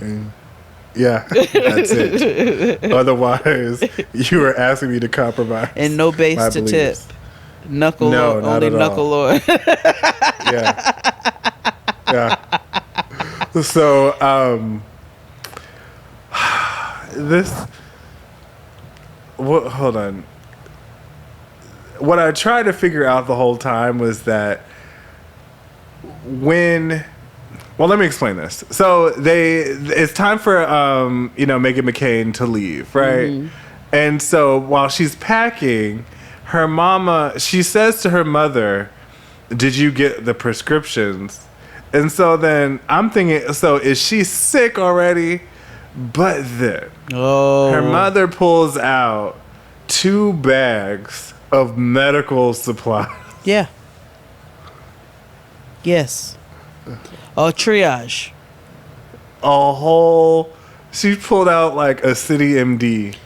S4: Yeah, that's it. Otherwise, you were asking me to compromise.
S3: And no base
S4: my
S3: to
S4: beliefs.
S3: tip. Knuckle
S4: No,
S3: or
S4: not
S3: only
S4: at all.
S3: knuckle or.
S4: Yeah. Yeah. So, hold on. What I tried to figure out the whole time was that well, let me explain this. So it's time for Meghan McCain to leave, right? Mm-hmm. And so while she's packing, her mama, she says to her mother, "Did you get the prescriptions?" And so then I'm thinking, so is she sick already? But then her mother pulls out 2 bags of medical supplies.
S3: Yeah. Yes. Oh, triage.
S4: A whole. She pulled out like a city MD.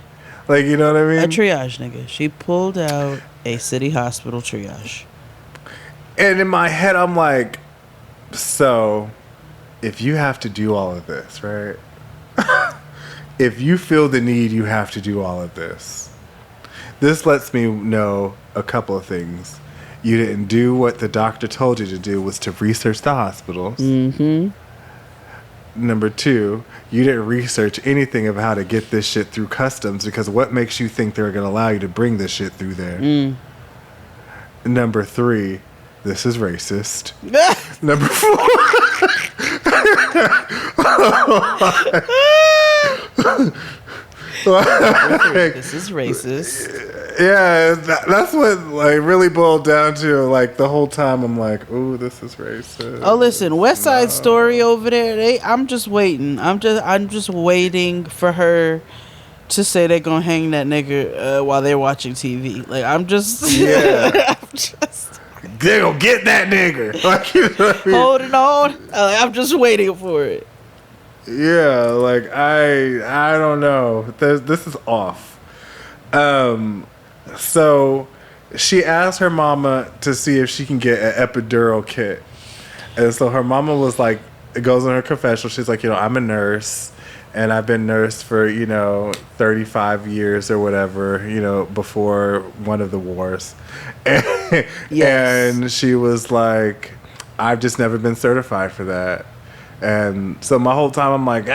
S4: Like, you know what I mean?
S3: A triage, nigga. She pulled out a city hospital triage.
S4: And in my head, I'm like, so if you have to do all of this, right? If you feel the need, you have to do all of this. This lets me know a couple of things. You didn't do what the doctor told you to do, was to research the hospitals.
S3: Mm-hmm.
S4: Number 2, you didn't research anything of how to get this shit through customs, because what makes you think they're going to allow you to bring this shit through there? Number 3, this is racist. Number 4.
S3: This is racist.
S4: Yeah, that's what like really boiled down to. Like the whole time, I'm like, "Ooh, this is racist."
S3: Oh, listen, West Side Story over there. I'm just waiting. I'm just waiting for her to say they're gonna hang that nigga while they're watching TV. Like I'm just,
S4: yeah, they gonna get that nigga. Like, you know what I mean?
S3: Holding on. I'm just waiting for it.
S4: Yeah, like I don't know. This is off. So she asked her mama to see if she can get an epidural kit. And so her mama was like, it goes in her confessional. She's like, I'm a nurse and I've been nurse for, 35 years or whatever, before one of the wars. And,
S3: yes.
S4: And she was like, I've just never been certified for that. And so my whole time I'm like,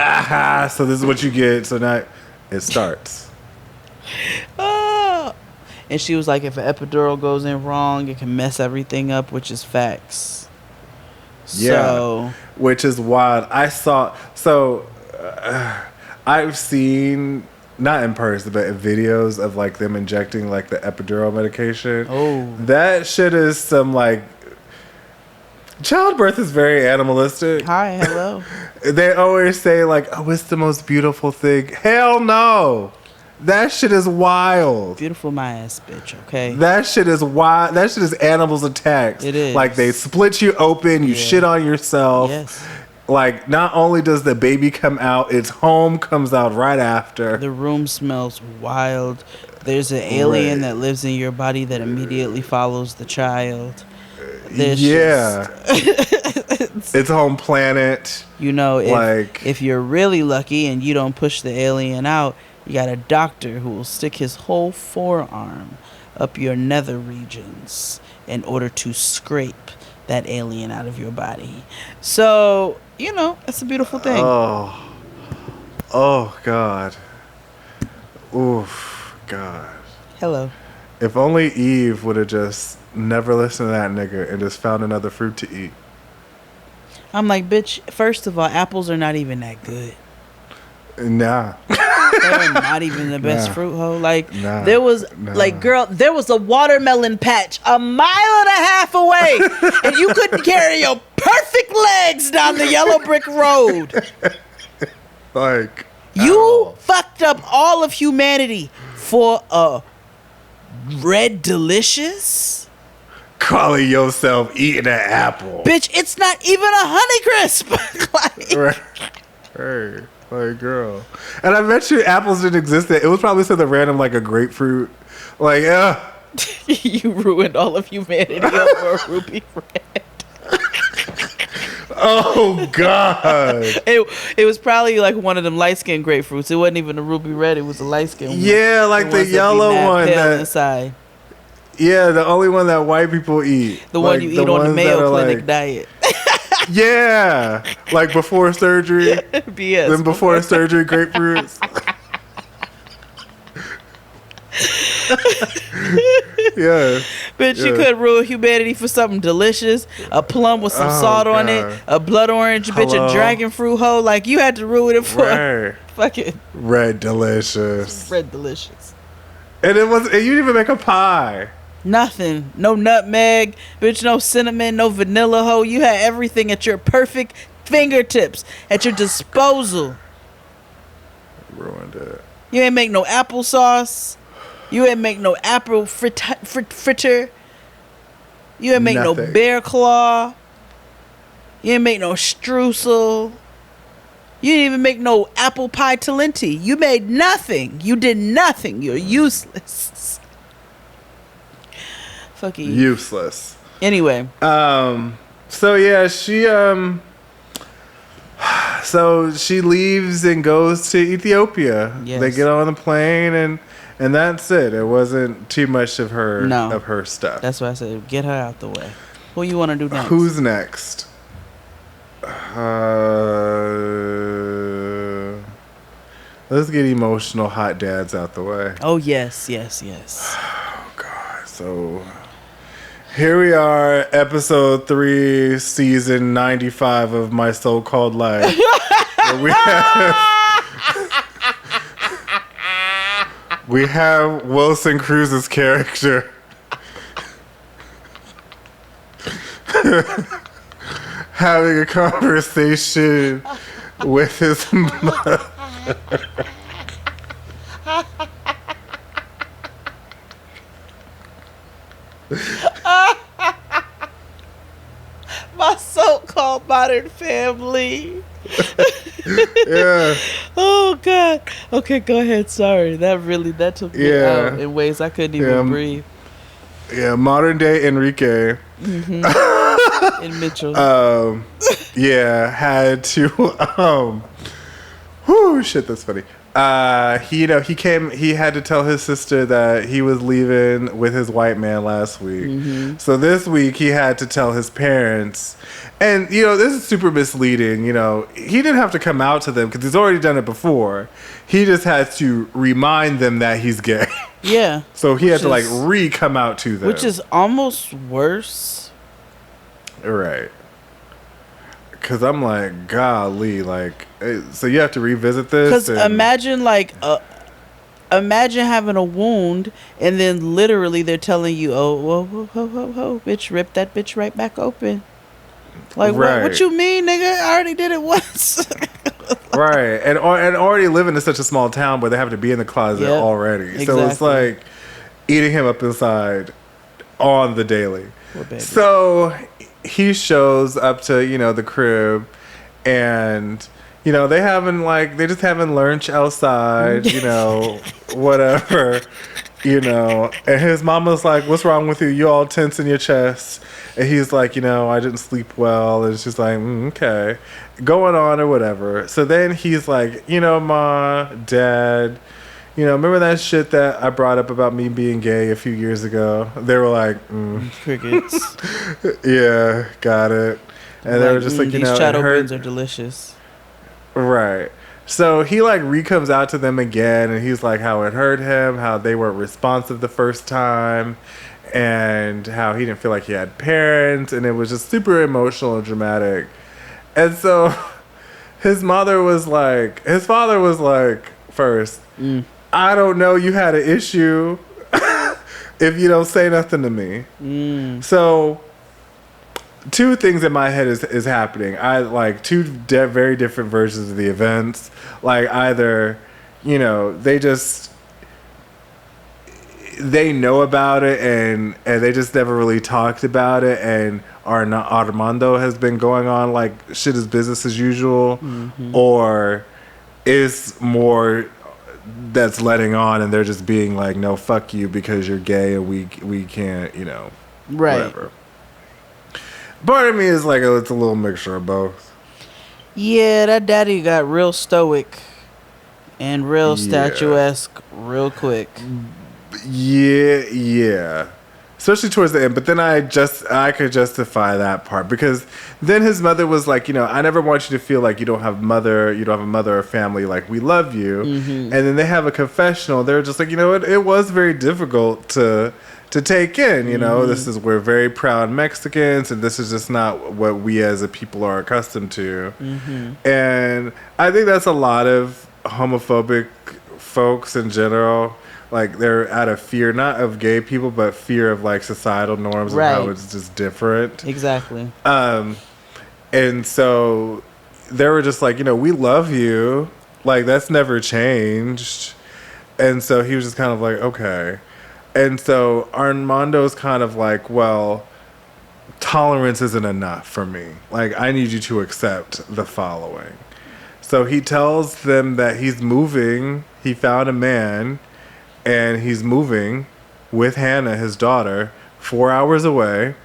S4: so this is what you get. So now it starts.
S3: And she was like, if an epidural goes in wrong, it can mess everything up, which is facts.
S4: Yeah,
S3: so,
S4: which is wild. I've seen, not in person, but in videos of like them injecting like the epidural medication.
S3: Oh,
S4: that shit is some like, childbirth is very animalistic.
S3: Hi, hello.
S4: They always say like, oh, it's the most beautiful thing. Hell no. That shit is wild.
S3: Beautiful my ass, bitch, okay?
S4: That shit is wild. That shit is animals attacks.
S3: It is.
S4: Like, they split you open, you shit on yourself.
S3: Yes.
S4: Like, not only does the baby come out, its home comes out right after.
S3: The room smells wild. There's an alien that lives in your body that immediately follows the child. There's
S4: its home planet.
S3: If you're really lucky and you don't push the alien out, you got a doctor who will stick his whole forearm up your nether regions in order to scrape that alien out of your body. So, it's a beautiful thing.
S4: Oh, God. Oof, God.
S3: Hello.
S4: If only Eve would have just never listened to that nigga and just found another fruit to eat.
S3: I'm like, bitch, first of all, apples are not even that good.
S4: Nah.
S3: They're not even the best
S4: Nah.
S3: fruit hoe. Like
S4: Nah.
S3: there was
S4: Nah.
S3: like girl, there was a watermelon patch a mile and a half away, and you couldn't carry your perfect legs down the yellow brick road.
S4: Like
S3: You fucked up all of humanity for a red delicious?
S4: calling yourself eating an apple.
S3: Bitch, it's not even a Honeycrisp. Like,
S4: Right. Hey, like girl. And I bet you apples didn't exist. It was probably something random like a grapefruit. Like,
S3: you ruined all of humanity over a ruby red.
S4: oh God.
S3: It was probably like one of them light skinned grapefruits. It wasn't even a ruby red. It was a light skinned one.
S4: Yeah, like the
S3: ones that be
S4: yellow
S3: mad
S4: one.
S3: pale
S4: That,
S3: inside.
S4: yeah, the only one that white people eat.
S3: The
S4: Like,
S3: one you eat on the
S4: ones that
S3: Mayo
S4: are
S3: Clinic
S4: like,
S3: diet.
S4: yeah, like before surgery.
S3: BS.
S4: Then before surgery grapefruits. Yeah.
S3: Bitch, you
S4: Yeah.
S3: could ruin humanity for something delicious. A plum with some
S4: Oh,
S3: salt on
S4: God.
S3: it. A blood orange, bitch,
S4: Hello?
S3: a dragon fruit hoe. Like, you had to ruin it for
S4: Right.
S3: fucking
S4: Red delicious.
S3: red delicious.
S4: And it was. And you didn't even make a pie.
S3: Nothing. No nutmeg, bitch, no cinnamon, no vanilla hoe. You had everything at your perfect fingertips, at your disposal.
S4: Ruined it.
S3: You ain't make no applesauce. You ain't make no apple fritter. You ain't make no
S4: Nothing.
S3: bear claw. You ain't make no streusel. You didn't even make no apple pie talenti. You made nothing. You did nothing. You're useless. Fuck you.
S4: Useless.
S3: Anyway.
S4: So yeah, so she leaves and goes to Ethiopia.
S3: Yes.
S4: They get on the plane and that's it. It wasn't too much of her
S3: No.
S4: stuff.
S3: That's why I said get her out the way. Who you want to do next?
S4: Who's next? Let's get emotional hot dads out the way.
S3: Oh, yes.
S4: So here we are, episode 3, season 95 of My So-Called Life. Where we have Wilson Cruz's character having a conversation with his mother.
S3: My so-called modern family.
S4: Yeah.
S3: Oh, God. Okay, go ahead. Sorry. That took me
S4: Yeah.
S3: out in ways I couldn't even
S4: Yeah.
S3: breathe.
S4: Yeah, modern day Enrique.
S3: In Mitchell.
S4: Yeah, had to whoo, shit, that's funny. He had to tell his sister that he was leaving with his white man last week. So this week he had to tell his parents. And, this is super misleading. He didn't have to come out to them because he's already done it before. He just had to remind them that he's gay.
S3: yeah.
S4: So he had to,
S3: Which is-
S4: re-come out to them.
S3: Which is almost worse.
S4: Right. Because I'm like, golly, so you have to revisit this?
S3: Because
S4: and-
S3: imagine, imagine having a wound and then literally they're telling you, oh, whoa, bitch, rip that bitch right back open. Like,
S4: Right.
S3: what you mean, nigga? I already did it once.
S4: Right. And already living in such a small town where they have to be in the closet
S3: Yep,
S4: already. So it's
S3: exactly.
S4: like eating him up inside on the daily.
S3: Poor baby.
S4: So he shows up to, the crib and, they just having lunch outside, whatever, and his mama's like, what's wrong with you? You all tense in your chest. And he's like, I didn't sleep well. And she's like, okay, going on or whatever. So then he's like, Ma, Dad, remember that shit that I brought up about me being gay a few years ago? They were like,
S3: Crickets.
S4: yeah, got it. And they were just like,
S3: these
S4: it
S3: shadow
S4: hurt.
S3: beans are delicious.
S4: Right. So he re-comes out to them again, and he's like how it hurt him, how they weren't responsive the first time, and how he didn't feel like he had parents, and it was just super emotional and dramatic. And so his father was like, first. I don't know you had an issue if you don't say nothing to me. So, two things in my head is happening. I like two very different versions of the events. Like either, you know, they know about it and they just never really talked about it, and Armando has been going on like shit is business as usual, or is more that's letting on and they're just being like, no, fuck you because you're gay and we can't, you know, whatever. Part of me is like, it's a little mixture of both.
S3: Yeah, that daddy got real stoic and real statuesque real quick.
S4: Yeah. Especially towards the end. But then I could justify that part, because then his mother was like, you know, I never want you to feel like you don't have a mother or family, like we love you. And then they have a confessional. They're just like, you know, it was very difficult to take in, you know. We're very proud Mexicans, and this is just not what we as a people are accustomed to. And I think that's a lot of homophobic folks in general. Like, they're out of fear, not of gay people, but fear of like societal norms and how it's just different.
S3: Exactly.
S4: And so they were just like, you know, we love you. Like, that's never changed. And so he was just kind of like, okay. And so Armando's kind of like, well, tolerance isn't enough for me. Like, I need you to accept the following. So he tells them that he's moving. He found a man, and he's moving with Hannah, his daughter, 4 hours away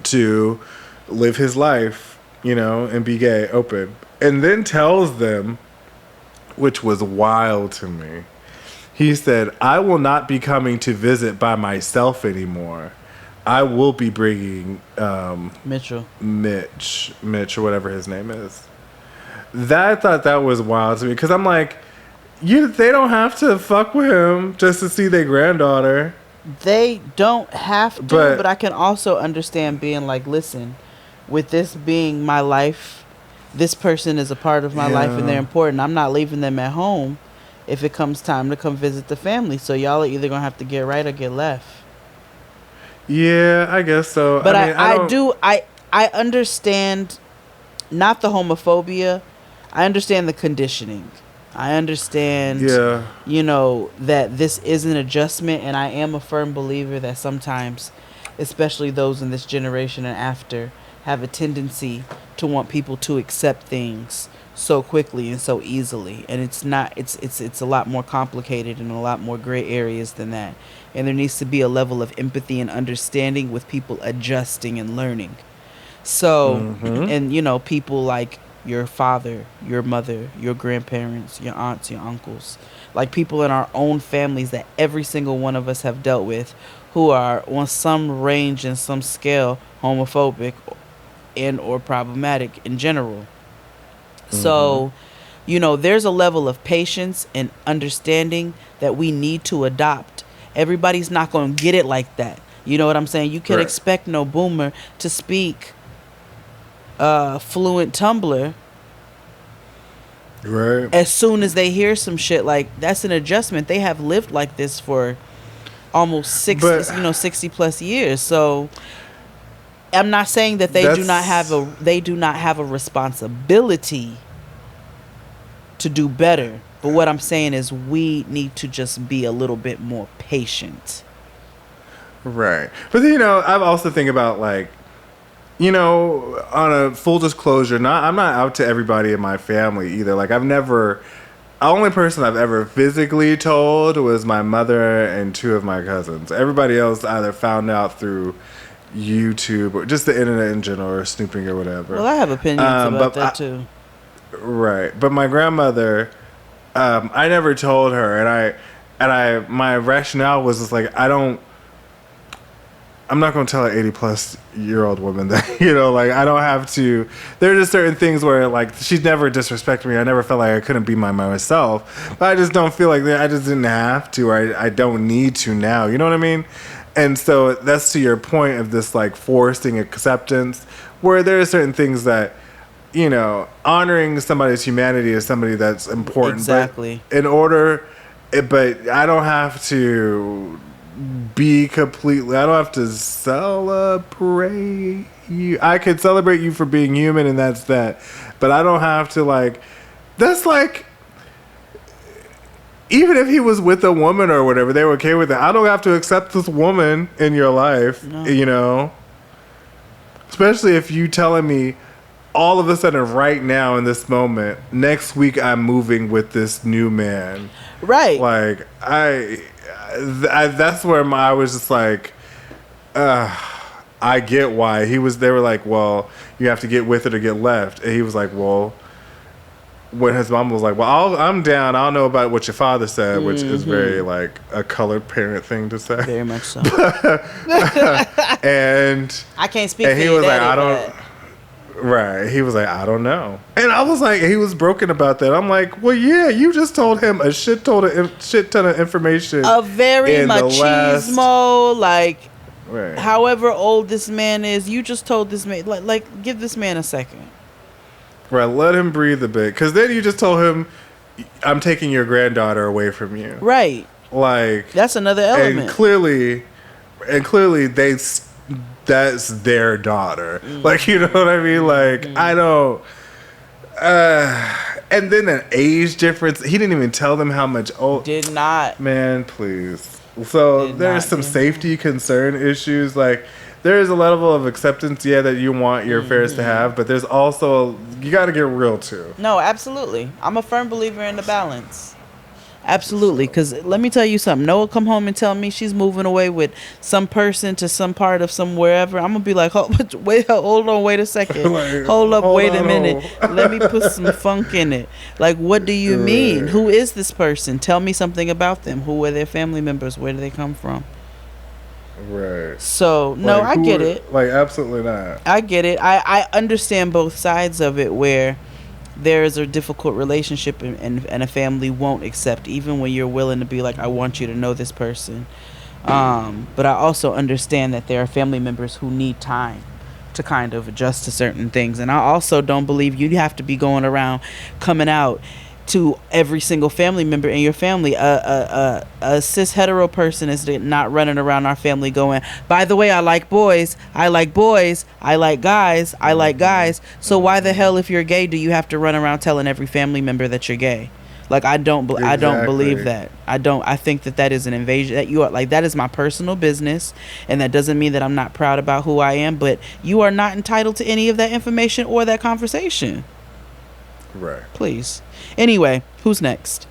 S4: to live his life, you know, and be gay, open. And then tells them, which was wild to me, he said, I will not be coming to visit by myself anymore. I will be bringing Mitch, or whatever his name is. I thought that was wild to me, because I'm like, they don't have to fuck with him just to see their granddaughter.
S3: They don't have to, but I can also understand being like, listen, with this being my life, this person is a part of my life and they're important. I'm not leaving them at home if it comes time to come visit the family. So y'all are either going to have to get right or get left.
S4: Yeah, I guess so.
S3: But I understand not the homophobia. I understand the conditioning. I understand, you know, that this is an adjustment, and I am a firm believer that sometimes, especially those in this generation and after, have a tendency to want people to accept things so quickly and so easily, and it's not. It's a lot more complicated and a lot more gray areas than that, and there needs to be a level of empathy and understanding with people adjusting and learning. So, and you know, people like your father, your mother, your grandparents, your aunts, your uncles, like people in our own families that every single one of us have dealt with, who are on some range and some scale homophobic and or problematic in general. So, you know, there's a level of patience and understanding that we need to adopt. Everybody's not going to get it like that. You know what I'm saying? You can expect no boomer to speak fluent Tumblr as soon as they hear some shit. Like, that's an adjustment. They have lived like this for almost 60 plus years. So I'm not saying that they do not have a responsibility to do better, but what I'm saying is we need to just be a little bit more patient.
S4: Right. But then, you know, I also think about, like, you know, on a full disclosure, I'm not out to everybody in my family either. Like, the only person I've ever physically told was my mother and two of my cousins. Everybody else either found out through YouTube or just the internet in general, or snooping or whatever.
S3: Well, I have opinions about that too.
S4: Right. But my grandmother, I never told her, and my rationale was just like, I'm not going to tell an 80-plus-year-old woman that, you know, like, I don't have to. There are just certain things where, like, she's never disrespected me. I never felt like I couldn't be myself. But I just don't feel like I just didn't have to, or I don't need to now. You know what I mean? And so that's to your point of this, like, forcing acceptance, where there are certain things that you know, honoring somebody's humanity is somebody that's important.
S3: Exactly.
S4: But but I don't have to be completely. I don't have to celebrate you. I could celebrate you for being human, and that's that. But I don't have to like. That's like. Even if he was with a woman or whatever, they were okay with it. I don't have to accept this woman in your life, you know? Especially if you telling me all of a sudden right now in this moment, next week I'm moving with this new man.
S3: Right.
S4: Like, that's where I was just like, I get why. They were like, well, you have to get with it or get left. And he was like, well, when his mom was like, well, I'm down. I don't know about what your father said, which is very like a colored parent thing to say.
S3: Very much so.
S4: And
S3: I can't speak
S4: and
S3: for
S4: he
S3: you,
S4: was like,
S3: Daddy,
S4: I don't. Right. He was like, I don't know. And I was like, he was broken about that. I'm like, well, yeah, you just told him a shit ton of information.
S3: A very machismo, like,
S4: right.
S3: However old this man is, you just told this man, like, give this man a second.
S4: Right, let him breathe a bit. Because then you just told him, I'm taking your granddaughter away from you.
S3: Right.
S4: Like.
S3: That's another element.
S4: And clearly that's their daughter. Like, you know what I mean? Like, I don't. And then an age difference. He didn't even tell them how much old.
S3: Did not.
S4: Man, please. So there's some safety concern issues. Like, there is a level of acceptance, that you want your affairs to have, but there's also, you got to get real too.
S3: No, absolutely. I'm a firm believer in the balance. Absolutely, because let me tell you something. Noah come home and tell me she's moving away with some person to some part of some wherever. I'm going to be like, hold on, wait a second.
S4: Like,
S3: hold wait a minute. Let me put some funk in it. Like, what do you mean? Who is this person? Tell me something about them. Who are their family members? Where do they come from?
S4: Right.
S3: So, no, I get it.
S4: Like, absolutely not.
S3: I get it. I understand both sides of it where there is a difficult relationship and a family won't accept, even when you're willing to be like, I want you to know this person. But I also understand that there are family members who need time to kind of adjust to certain things. And I also don't believe you have to be going around coming out to every single family member in your family. A cis hetero person is not running around our family going, by the way, I like boys, I like guys, I like guys. So why the hell, if you're gay, do you have to run around telling every family member that you're gay? Like, I don't believe that. I think that is an invasion. That you are like, that is my personal business, and that doesn't mean that I'm not proud about who I am, but you are not entitled to any of that information or that conversation.
S4: Right.
S3: Please. Anyway, who's next?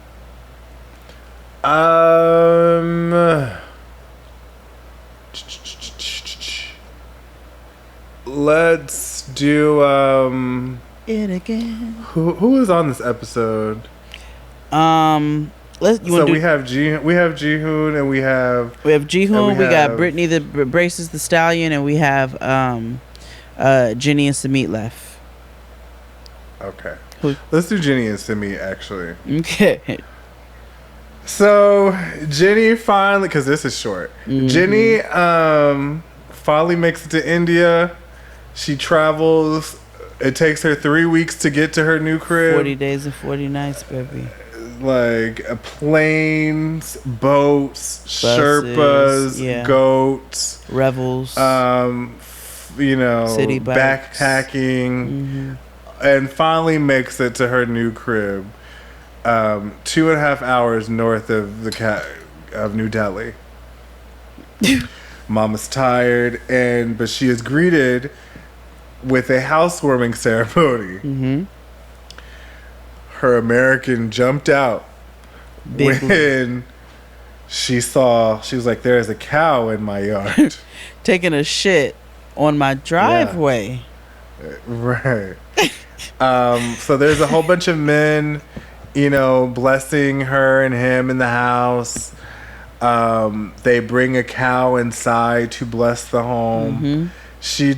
S4: Let's do
S3: it again.
S4: Who is on this episode?
S3: We have
S4: Jihoon and we have
S3: Jihoon. We got Brittany that braces the stallion, and we have Jenny and Samit left.
S4: Okay. Let's do Jenny and Simi, actually.
S3: Okay.
S4: So, Jenny finally, because this is short. Jenny finally makes it to India. She travels. It takes her 3 weeks to get to her new crib.
S3: 40 days and 40 nights, baby.
S4: Like, planes, boats, buses, Sherpas, goats.
S3: Revels.
S4: City bikes. Backpacking. And finally makes it to her new crib, 2.5 hours north of of New Delhi. Mama's tired, but she is greeted with a housewarming ceremony. Her American jumped out when she was like, "There is a cow in my yard,
S3: taking a shit on my driveway."
S4: Yeah. Right. So there's a whole bunch of men, blessing her and him in the house. They bring a cow inside to bless the home. She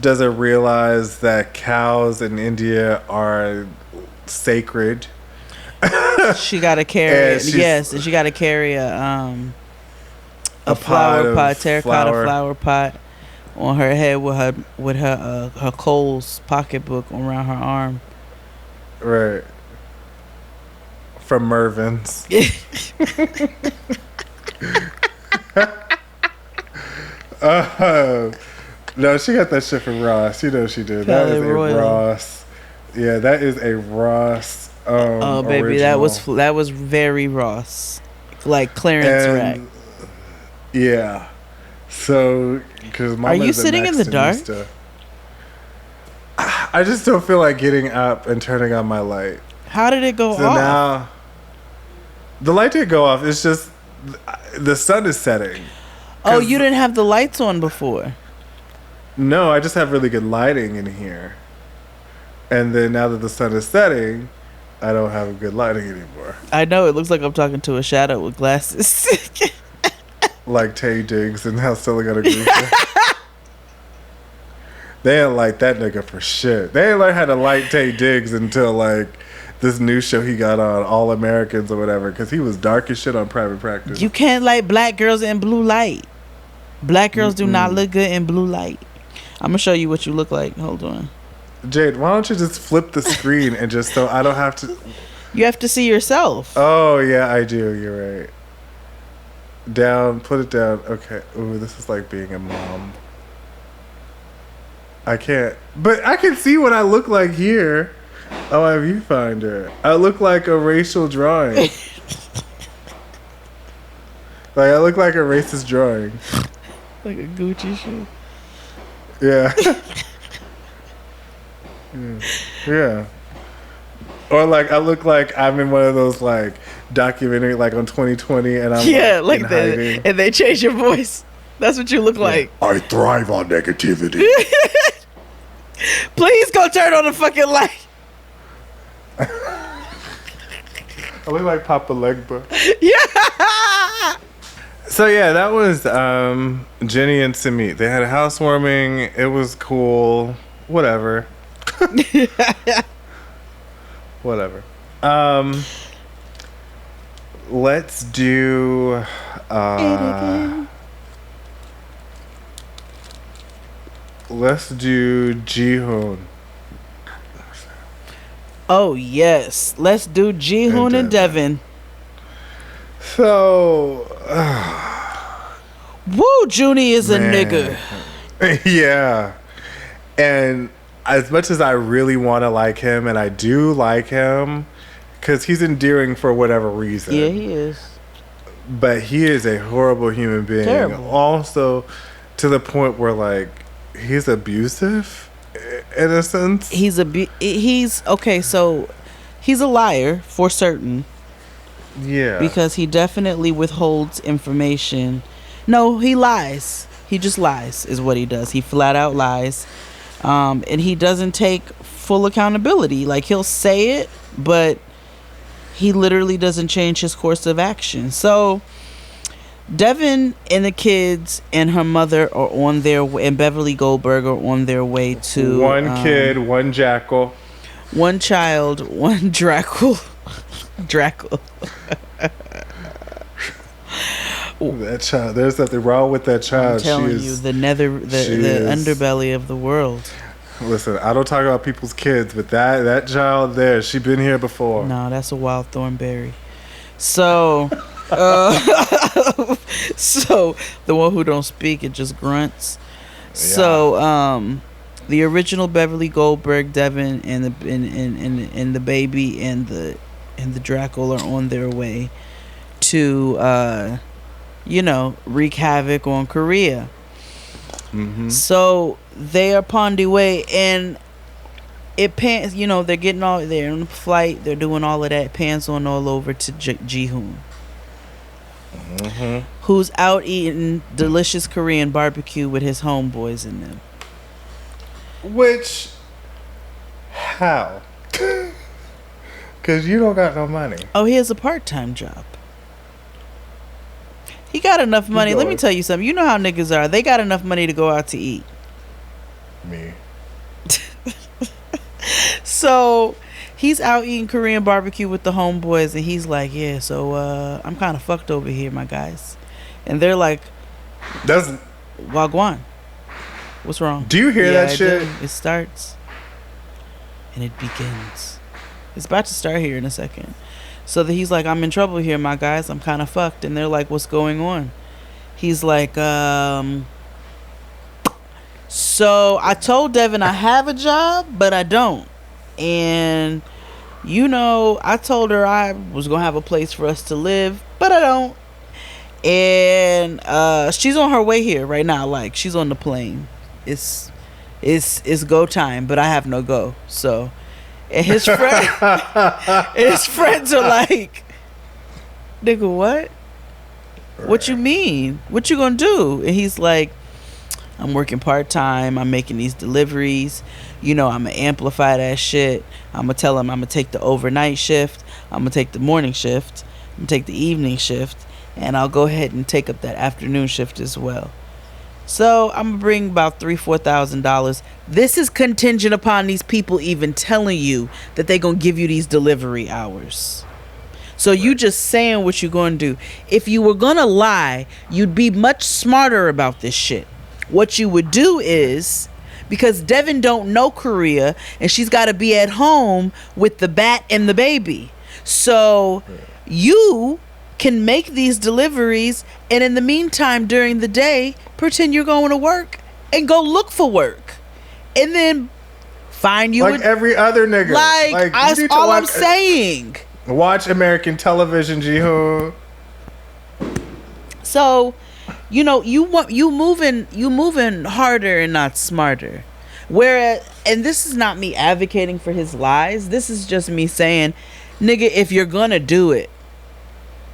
S4: doesn't realize that cows in India are sacred.
S3: She got to carry and she got to carry a flower pot, terracotta flower pot on her head with her Kohl's pocketbook around her arm.
S4: Right. From Mervin's. No, she got that shit from Ross. You know she did. That is a Ross. Yeah, that is a Ross.
S3: Oh baby,
S4: original.
S3: that was very Ross, like clearance rack.
S4: Yeah. So, because
S3: are you sitting in the dark?
S4: I just don't feel like getting up and turning on my light.
S3: How did it go off?
S4: Now, the light did go off. It's just the sun is setting.
S3: Oh, you didn't have the lights on before?
S4: No, I just have really good lighting in here. And then now that the sun is setting, I don't have good lighting anymore.
S3: I know, it looks like I'm talking to a shadow with glasses.
S4: Like Tay Diggs and how Stella got a group. They ain't like that nigga for shit. They ain't learn how to like Tay Diggs until like this new show he got on, All Americans or whatever, because he was dark as shit on Private Practice.
S3: You can't like black girls in blue light. Black girls do not look good in blue light. I'm gonna show you what you look like. Hold on.
S4: Jade, why don't you just flip the screen and just so I don't have to...
S3: You have to see yourself.
S4: Oh, yeah, I do. You're right. Down. Put it down. Okay. Ooh, this is like being a mom. I can't... But I can see what I look like here. Oh, I viewfinder. I look like a racial drawing. Like, I look like a racist drawing.
S3: Like a Gucci shoe.
S4: Yeah. Yeah. Or like I look like I'm in one of those like documentary like on 2020 and I'm
S3: like that, and they change your voice. That's what you look like.
S4: I thrive on negativity.
S3: Please go turn on the fucking light.
S4: I look like Papa Legba.
S3: Yeah.
S4: So yeah, that was Jenny and Samit. They had a housewarming. It was cool. Whatever. Whatever. Let's do Jihoon.
S3: Oh yes, let's do Jihoon and Devin.
S4: So,
S3: woo, Junie is a nigga.
S4: Yeah, and as much as I really want to like him, and I do like him, because he's endearing for whatever reason.
S3: Yeah, he is.
S4: But he is a horrible human being.
S3: Terrible.
S4: Also, to the point where like he's abusive, in a sense.
S3: He's okay. So he's a liar for certain.
S4: Yeah.
S3: Because he definitely withholds information. No, he lies. He just lies is what he does. He flat out lies. And he doesn't take full accountability. Like, he'll say it, but he literally doesn't change his course of action. So Devin and the kids and her mother are on their way, and Beverly Goldberg are on their way to
S4: one kid, one jackal,
S3: one child, one Drackle.
S4: That child, there's nothing wrong with that child.
S3: I'm telling you, the underbelly of the world.
S4: Listen, I don't talk about people's kids, but that child there, she been here before.
S3: No, that's a wild thornberry. So, so the one who don't speak, it just grunts. Yeah. So, the original Beverly Goldberg, Devin, and the baby and the Drackle are on their way to wreak havoc on Korea. Mm-hmm. So they are Pondy Way, and it pans. They're getting they're on the flight. They're doing all of that. Pans on all over to Jihoon, who's out eating delicious Korean barbecue with his homeboys in them.
S4: Which, how? Because you don't got no money.
S3: Oh, he has a part-time job. He got enough money. Let me tell you something. You know how niggas are. They got enough money to go out to eat.
S4: Me.
S3: So he's out eating Korean barbecue with the homeboys, and he's like, yeah, so I'm kind of fucked over here, my guys. And they're like,
S4: that's
S3: Wagwan. What's wrong?
S4: Do you hear that shit?
S3: It starts and it begins. It's about to start here in a second. So that he's like, I'm in trouble here, my guys. I'm kind of fucked. And they're like, what's going on? He's like, so I told Devin I have a job, but I don't. And, you know, I told her I was going to have a place for us to live, but I don't. And she's on her way here right now. Like, she's on the plane. It's go time, but I have no go. So, and his friends are like, nigga, what? Right. What you mean? What you gonna do? And he's like, I'm working part-time. I'm making these deliveries. You know, I'm gonna amplify that shit. I'm gonna tell him I'm gonna take the overnight shift. I'm gonna take the morning shift. I'm gonna take the evening shift. And I'll go ahead and take up that afternoon shift as well. So I'm gonna bring about $3,000-$4,000. This is contingent upon these people even telling you that they're gonna give you these delivery hours. So you just saying what you're gonna do. If you were gonna lie, you'd be much smarter about this shit. What you would do is, because Devin don't know Korea and she's got to be at home with the bat and the baby, so you can make these deliveries, and in the meantime during the day pretend you're going to work and go look for work, and then find you
S4: like every other nigga.
S3: Like that's all I'm saying.
S4: Watch American television, Jihoon.
S3: So, you know, you moving harder and not smarter. Whereas, and this is not me advocating for his lies. This is just me saying, nigga, if you're gonna do it,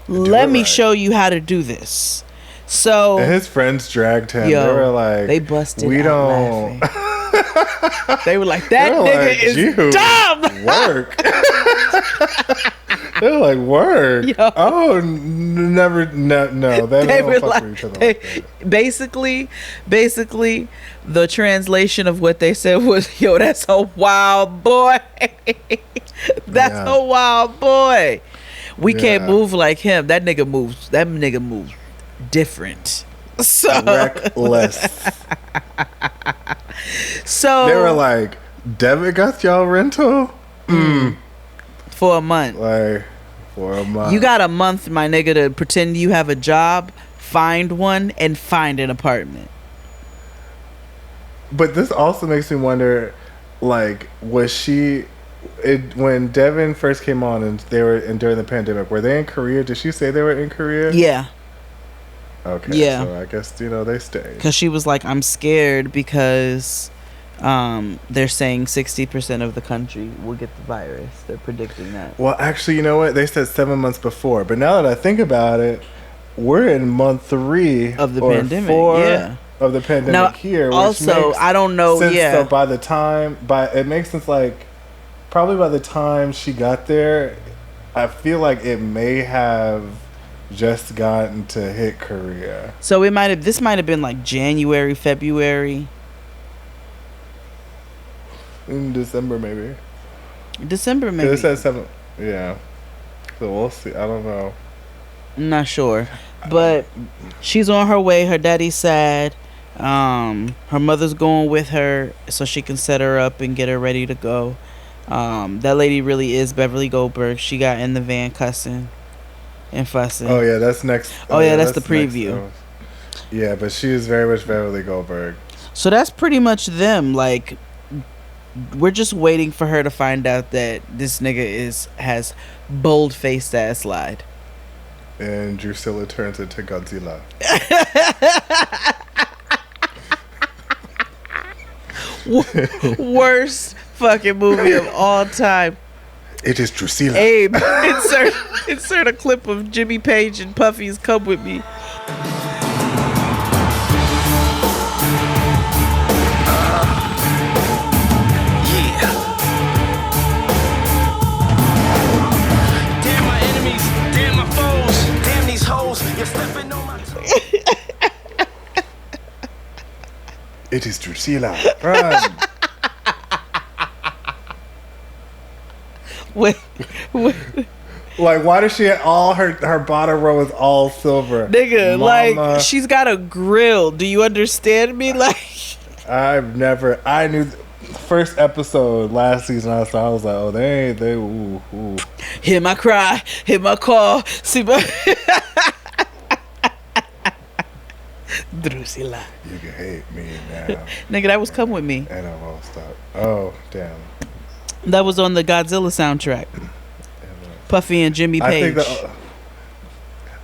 S3: let me show you how to do this. So, and
S4: his friends dragged him. They were like,
S3: they busted.
S4: We don't.
S3: They were like, that nigga
S4: like,
S3: is dumb.
S4: Work. They're like, work.
S3: Yo.
S4: Oh, never. No. They were like, each other like
S3: basically, the translation of what they said was, yo, that's a wild boy. That's a wild boy. We can't move like him. That nigga moves different. So
S4: reckless.
S3: So
S4: they were like, Devin got y'all rental?
S3: For a month.
S4: Like, for a month.
S3: You got a month, my nigga, to pretend you have a job, find one, and find an apartment.
S4: But this also makes me wonder, like, was she... when Devin first came on and during the pandemic, were they in Korea? Did she say they were in Korea?
S3: Yeah.
S4: Okay.
S3: Yeah.
S4: So I guess, they stayed.
S3: Because she was like, I'm scared because they're saying 60% of the country will get the virus. They're predicting that.
S4: Well, actually, you know what? They said 7 months before. But now that I think about it, we're in month 3
S3: of the pandemic.
S4: 4 of the pandemic now, here. Which
S3: also, I don't know.
S4: Sense,
S3: yeah.
S4: So it makes sense, like, probably by the time she got there, I feel like it may have just gotten to hit Korea.
S3: So this might have been like January, February.
S4: In December, maybe.
S3: It
S4: said 7. Yeah. So we'll see. I don't know.
S3: I'm not sure. But she's on her way. Her daddy's sad. Her mother's going with her so she can set her up and get her ready to go. That lady really is Beverly Goldberg. She got in the van cussing and fussing.
S4: Oh yeah, that's next.
S3: That's the preview.
S4: Yeah, but she is very much Beverly Goldberg.
S3: So that's pretty much them. Like, we're just waiting for her to find out that this nigga has bold-faced ass lied.
S4: And Drusilla turns into Godzilla.
S3: Worst fucking movie of all time.
S4: It is Drusilla.
S3: Abe, insert a clip of Jimmy Page and Puffy's "Come With Me."
S6: Damn my enemies, damn my foes, damn these hoes, you're stepping on my toes.
S4: It is Drusilla. Run.
S3: Wait.
S4: Like, why does she have all her bottom row is all silver?
S3: Nigga,
S4: Mama.
S3: like, she's got a grill. Do you understand me? Like,
S4: I knew first episode last season. I was like, oh, they ooh.
S3: Hear my cry, hear my call, see my Drusilla.
S4: You can hate me now.
S3: Nigga, that was Come With Me.
S4: And I won't stop. Oh, damn.
S3: That was on the Godzilla soundtrack. Puffy and Jimmy Page.
S4: I think the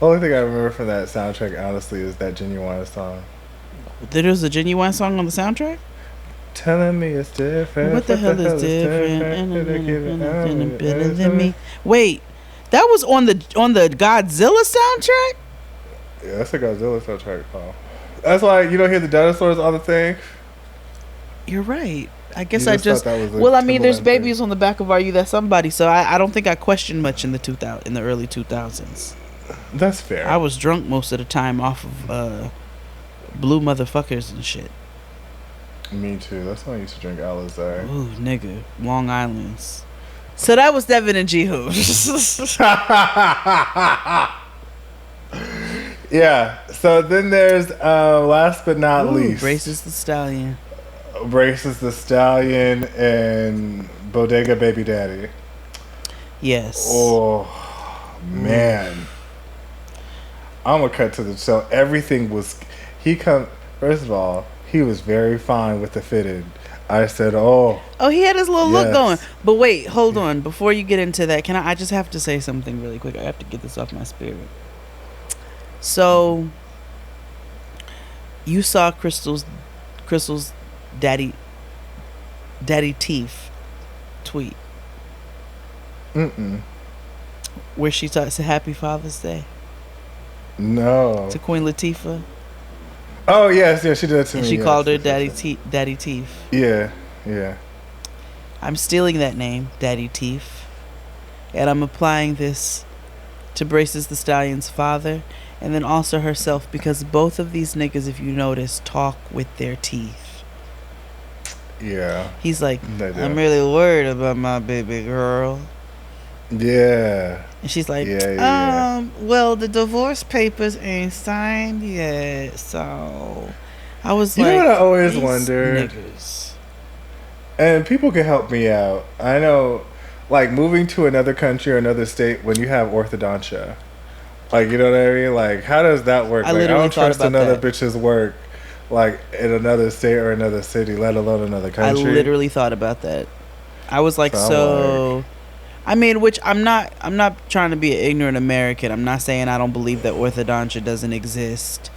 S4: only thing I remember from that soundtrack, honestly, is that Genuine song.
S3: There was a Genuine song on the soundtrack?
S4: Telling me it's different.
S3: What the hell is different? Better than me. Wait, that was on the Godzilla soundtrack?
S4: Yeah, that's a Godzilla soundtrack, Paul. That's why you don't hear the dinosaurs on the thing.
S3: You're right. I guess
S4: You
S3: I
S4: just
S3: just.
S4: thought that was a
S3: Well, I mean, there's
S4: Timbaland
S3: babies on the back of Are You That Somebody, so I don't think I questioned much in the early 2000s.
S4: That's fair.
S3: I was drunk most of the time off of blue motherfuckers and shit.
S4: Me too. That's why I used to drink Alizar.
S3: Ooh, nigga, Long Island's. So that was Devin and Jiho.
S4: Yeah. So then there's last but not least,
S3: Braces the Stallion.
S4: Braces the Stallion and Bodega Baby Daddy.
S3: Yes.
S4: Oh man. I'm gonna cut to the show. Everything was first of all, he was very fine with the fitted. I said, oh,
S3: he had his little look
S4: yes.
S3: going. But wait, hold on. Before you get into that, I just have to say something really quick. I have to get this off my spirit. So you saw Crystal's daddy Teeth tweet. Where she said Happy Father's Day
S4: no.
S3: to Queen Latifah.
S4: Oh yes, she did it to
S3: And
S4: me.
S3: she
S4: yes,
S3: called her
S4: yes,
S3: Daddy Teeth.
S4: Yeah.
S3: I'm stealing that name, Daddy Teeth, and I'm applying this to Braces the Stallion's father and then also herself, because both of these niggas, if you notice, talk with their teeth.
S4: Yeah.
S3: He's like,
S4: They do.
S3: I'm really worried about my baby girl.
S4: Yeah.
S3: And she's like,
S4: Yeah.
S3: well, the divorce papers ain't signed yet, so I was
S4: You
S3: like,
S4: know what I always
S3: these
S4: wondered?
S3: niggas.
S4: And people can help me out. I know, like, moving to another country or another state when you have orthodontia. Like, you know what I mean? Like, how does that work?
S3: I
S4: Like, I
S3: literally
S4: don't
S3: thought
S4: trust
S3: about
S4: another
S3: that.
S4: bitch's work, like, in another state or another city, let alone another
S3: I
S4: country.
S3: literally thought about that. I was like,
S4: So I'm
S3: I mean, which I'm not trying to be an ignorant American. I'm not saying I don't believe that orthodontia doesn't exist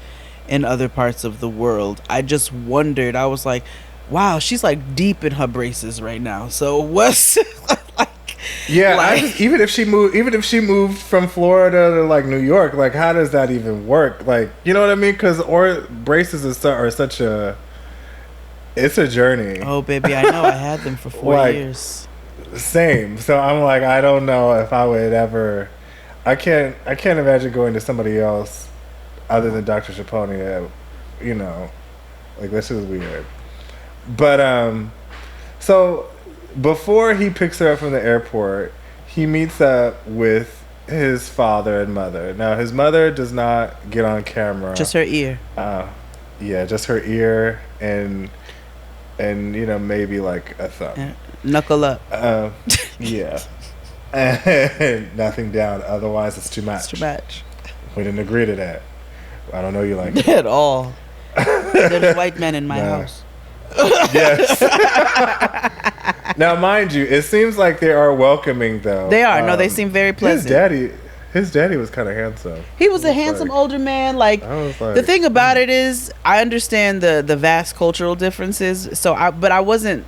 S3: in other parts of the world. I just wondered. I was like, wow, she's like deep in her braces right now. So what's like?
S4: Yeah,
S3: like,
S4: even if she moved from Florida to like New York, like how does that even work? Like, you know what I mean? Because braces are such a, it's a journey.
S3: oh baby, I know. I had them for 4
S4: Like,
S3: years.
S4: Same. So I'm like, I don't know if I would ever. I can't imagine going to somebody else other than Dr. Chaponi. You know, like this is weird. But so before he picks her up from the airport, he meets up with his father and mother. Now his mother does not get on camera.
S3: Just her ear.
S4: Yeah, just her ear and you know maybe like a thumb.
S3: Yeah. Knuckle up.
S4: Yeah. And nothing down. Otherwise, it's too much.
S3: It's too much.
S4: We didn't agree to that. I don't know you like it.
S3: At all. There's white men in my
S4: Nah.
S3: house.
S4: Yes. Now, mind you, it seems like they are welcoming, though.
S3: They are. No, they seem very pleasant.
S4: His daddy was kind of handsome.
S3: He was a
S4: It's
S3: handsome
S4: like-
S3: older man. Like,
S4: I was like,
S3: the thing about it is, I understand the vast cultural differences. So, but I wasn't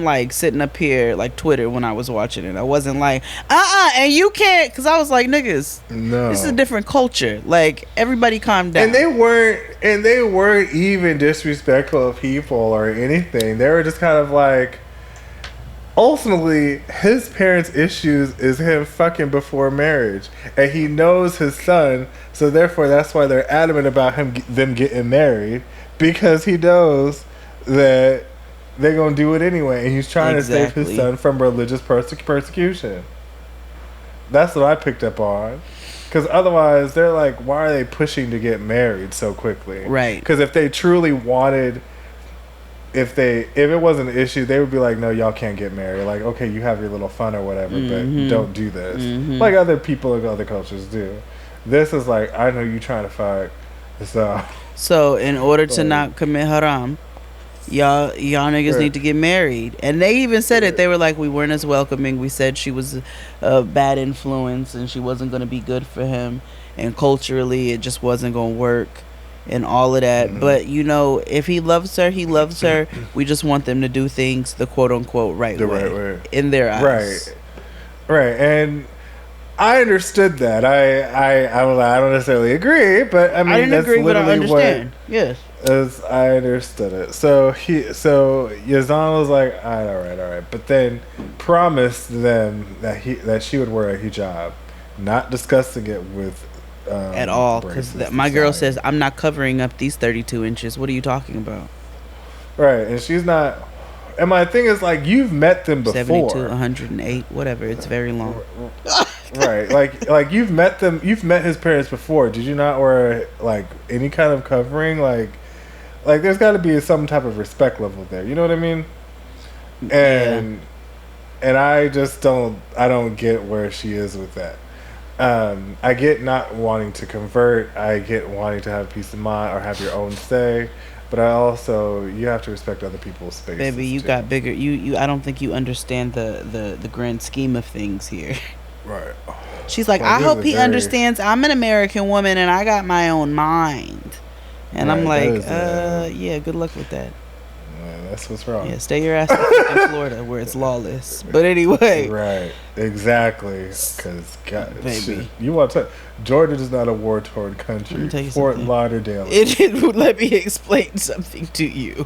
S3: like sitting up here like Twitter when I was watching it. I wasn't like, and you can't, because I was like, niggas,
S4: no.
S3: this is a different culture. Like, everybody calm down.
S4: And they weren't even disrespectful of people or anything. They were just kind of like, ultimately, his parents' issues is him fucking before marriage, and he knows his son, so therefore that's why they're adamant about them getting married, because he knows that they're gonna do it anyway, and he's trying to save his son from religious persecution. That's what I picked up on, because otherwise they're like, why are they pushing to get married so quickly?
S3: Right.
S4: Because if they truly wanted if it wasn't an issue, they would be like, no, y'all can't get married. Like, okay, you have your little fun or whatever, but don't do this. Like other people in other cultures do. This is like, I know you trying to fuck,
S3: So in order to not commit haram, y'all niggas need to get married. And they even said it. They were like, we weren't as welcoming. We said she was a bad influence and she wasn't going to be good for him. And culturally, it just wasn't going to work. And all of that. But, you know, if he loves her, he loves her. We just want them to do things the quote-unquote right way. In their eyes.
S4: Right. And I understood that. I don't necessarily agree, but I mean,
S3: I didn't
S4: that's
S3: agree, but I
S4: literally
S3: understand. Yes.
S4: As I understood it. So Yazan was like, all right. But then promised them that she would wear a hijab, not discussing it with
S3: at all, because my girl says, I'm not covering up these 32 inches. What are you talking about?
S4: Right, and she's not. And my thing is, like, you've met them before.
S3: 72, 108, whatever. It's very long.
S4: Right, like you've met them. You've met his parents before. Did you not wear like any kind of covering? Like there's got to be some type of respect level there. You know what I mean? And I just don't. I don't get where she is with that. I get not wanting to convert. I get wanting to have peace of mind or have your own say. But I also, you have to respect other people's space.
S3: Baby, you got bigger. You. I don't think you understand the grand scheme of things here.
S4: Right.
S3: She's like, I hope he understands I'm an American woman and I got my own mind. And I'm like, yeah, good luck with that.
S4: That's what's wrong.
S3: Yeah, stay your ass in Florida where it's lawless. But anyway.
S4: Right. Exactly. Because, God,
S3: baby.
S4: Shit. You want to... Georgia is not a war-torn country. Fort
S3: something.
S4: Lauderdale.
S3: Let me explain something to you.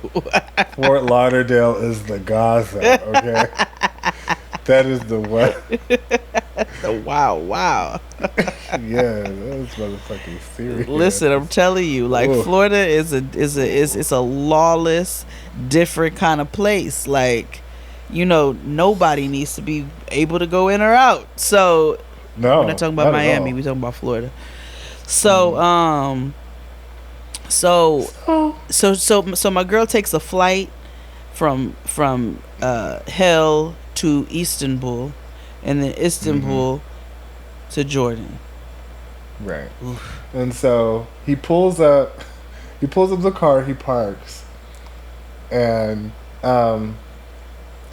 S4: Fort Lauderdale is the Gaza, okay? That is the what?
S3: Wow.
S4: Yeah, that was motherfucking serious.
S3: Listen, I'm telling you, like, ooh. Florida is a lawless, different kind of place. Like, you know, nobody needs to be able to go in or out. So
S4: no,
S3: we're not talking about Miami, we're talking about Florida. So so my girl takes a flight from hell to Istanbul, and then Istanbul to Jordan.
S4: Right. Oof. And so he pulls up the car, he parks, and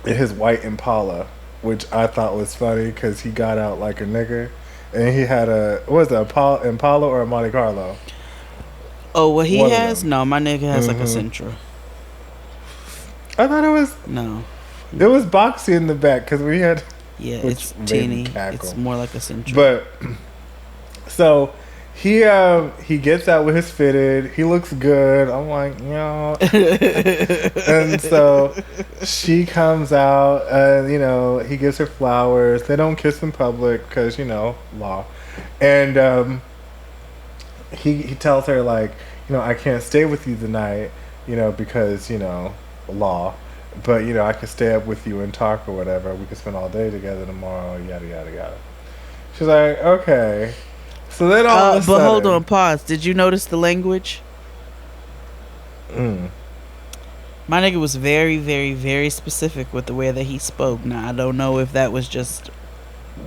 S4: his white Impala, which I thought was funny because he got out like a nigger, and he had Impala or a Monte Carlo?
S3: Oh, what he has? No, my nigga has like a Sentra.
S4: I thought it was...
S3: No.
S4: It was boxy in the back because we had...
S3: Yeah, it's teeny. It's more like a Sentra.
S4: But, so, he gets out with his fitted. He looks good. I'm like, yo. And so, she comes out, and, you know, he gives her flowers. They don't kiss in public because, you know, law. And, he tells her, like, you know, I can't stay with you tonight, you know, because, you know, law. But, you know, I can stay up with you and talk or whatever. We can spend all day together tomorrow, yada, yada, yada. She's like, okay. So then all of a sudden...
S3: But hold on, pause. Did you notice the language? My nigga was very, very, very specific with the way that he spoke. Now, I don't know if that was just,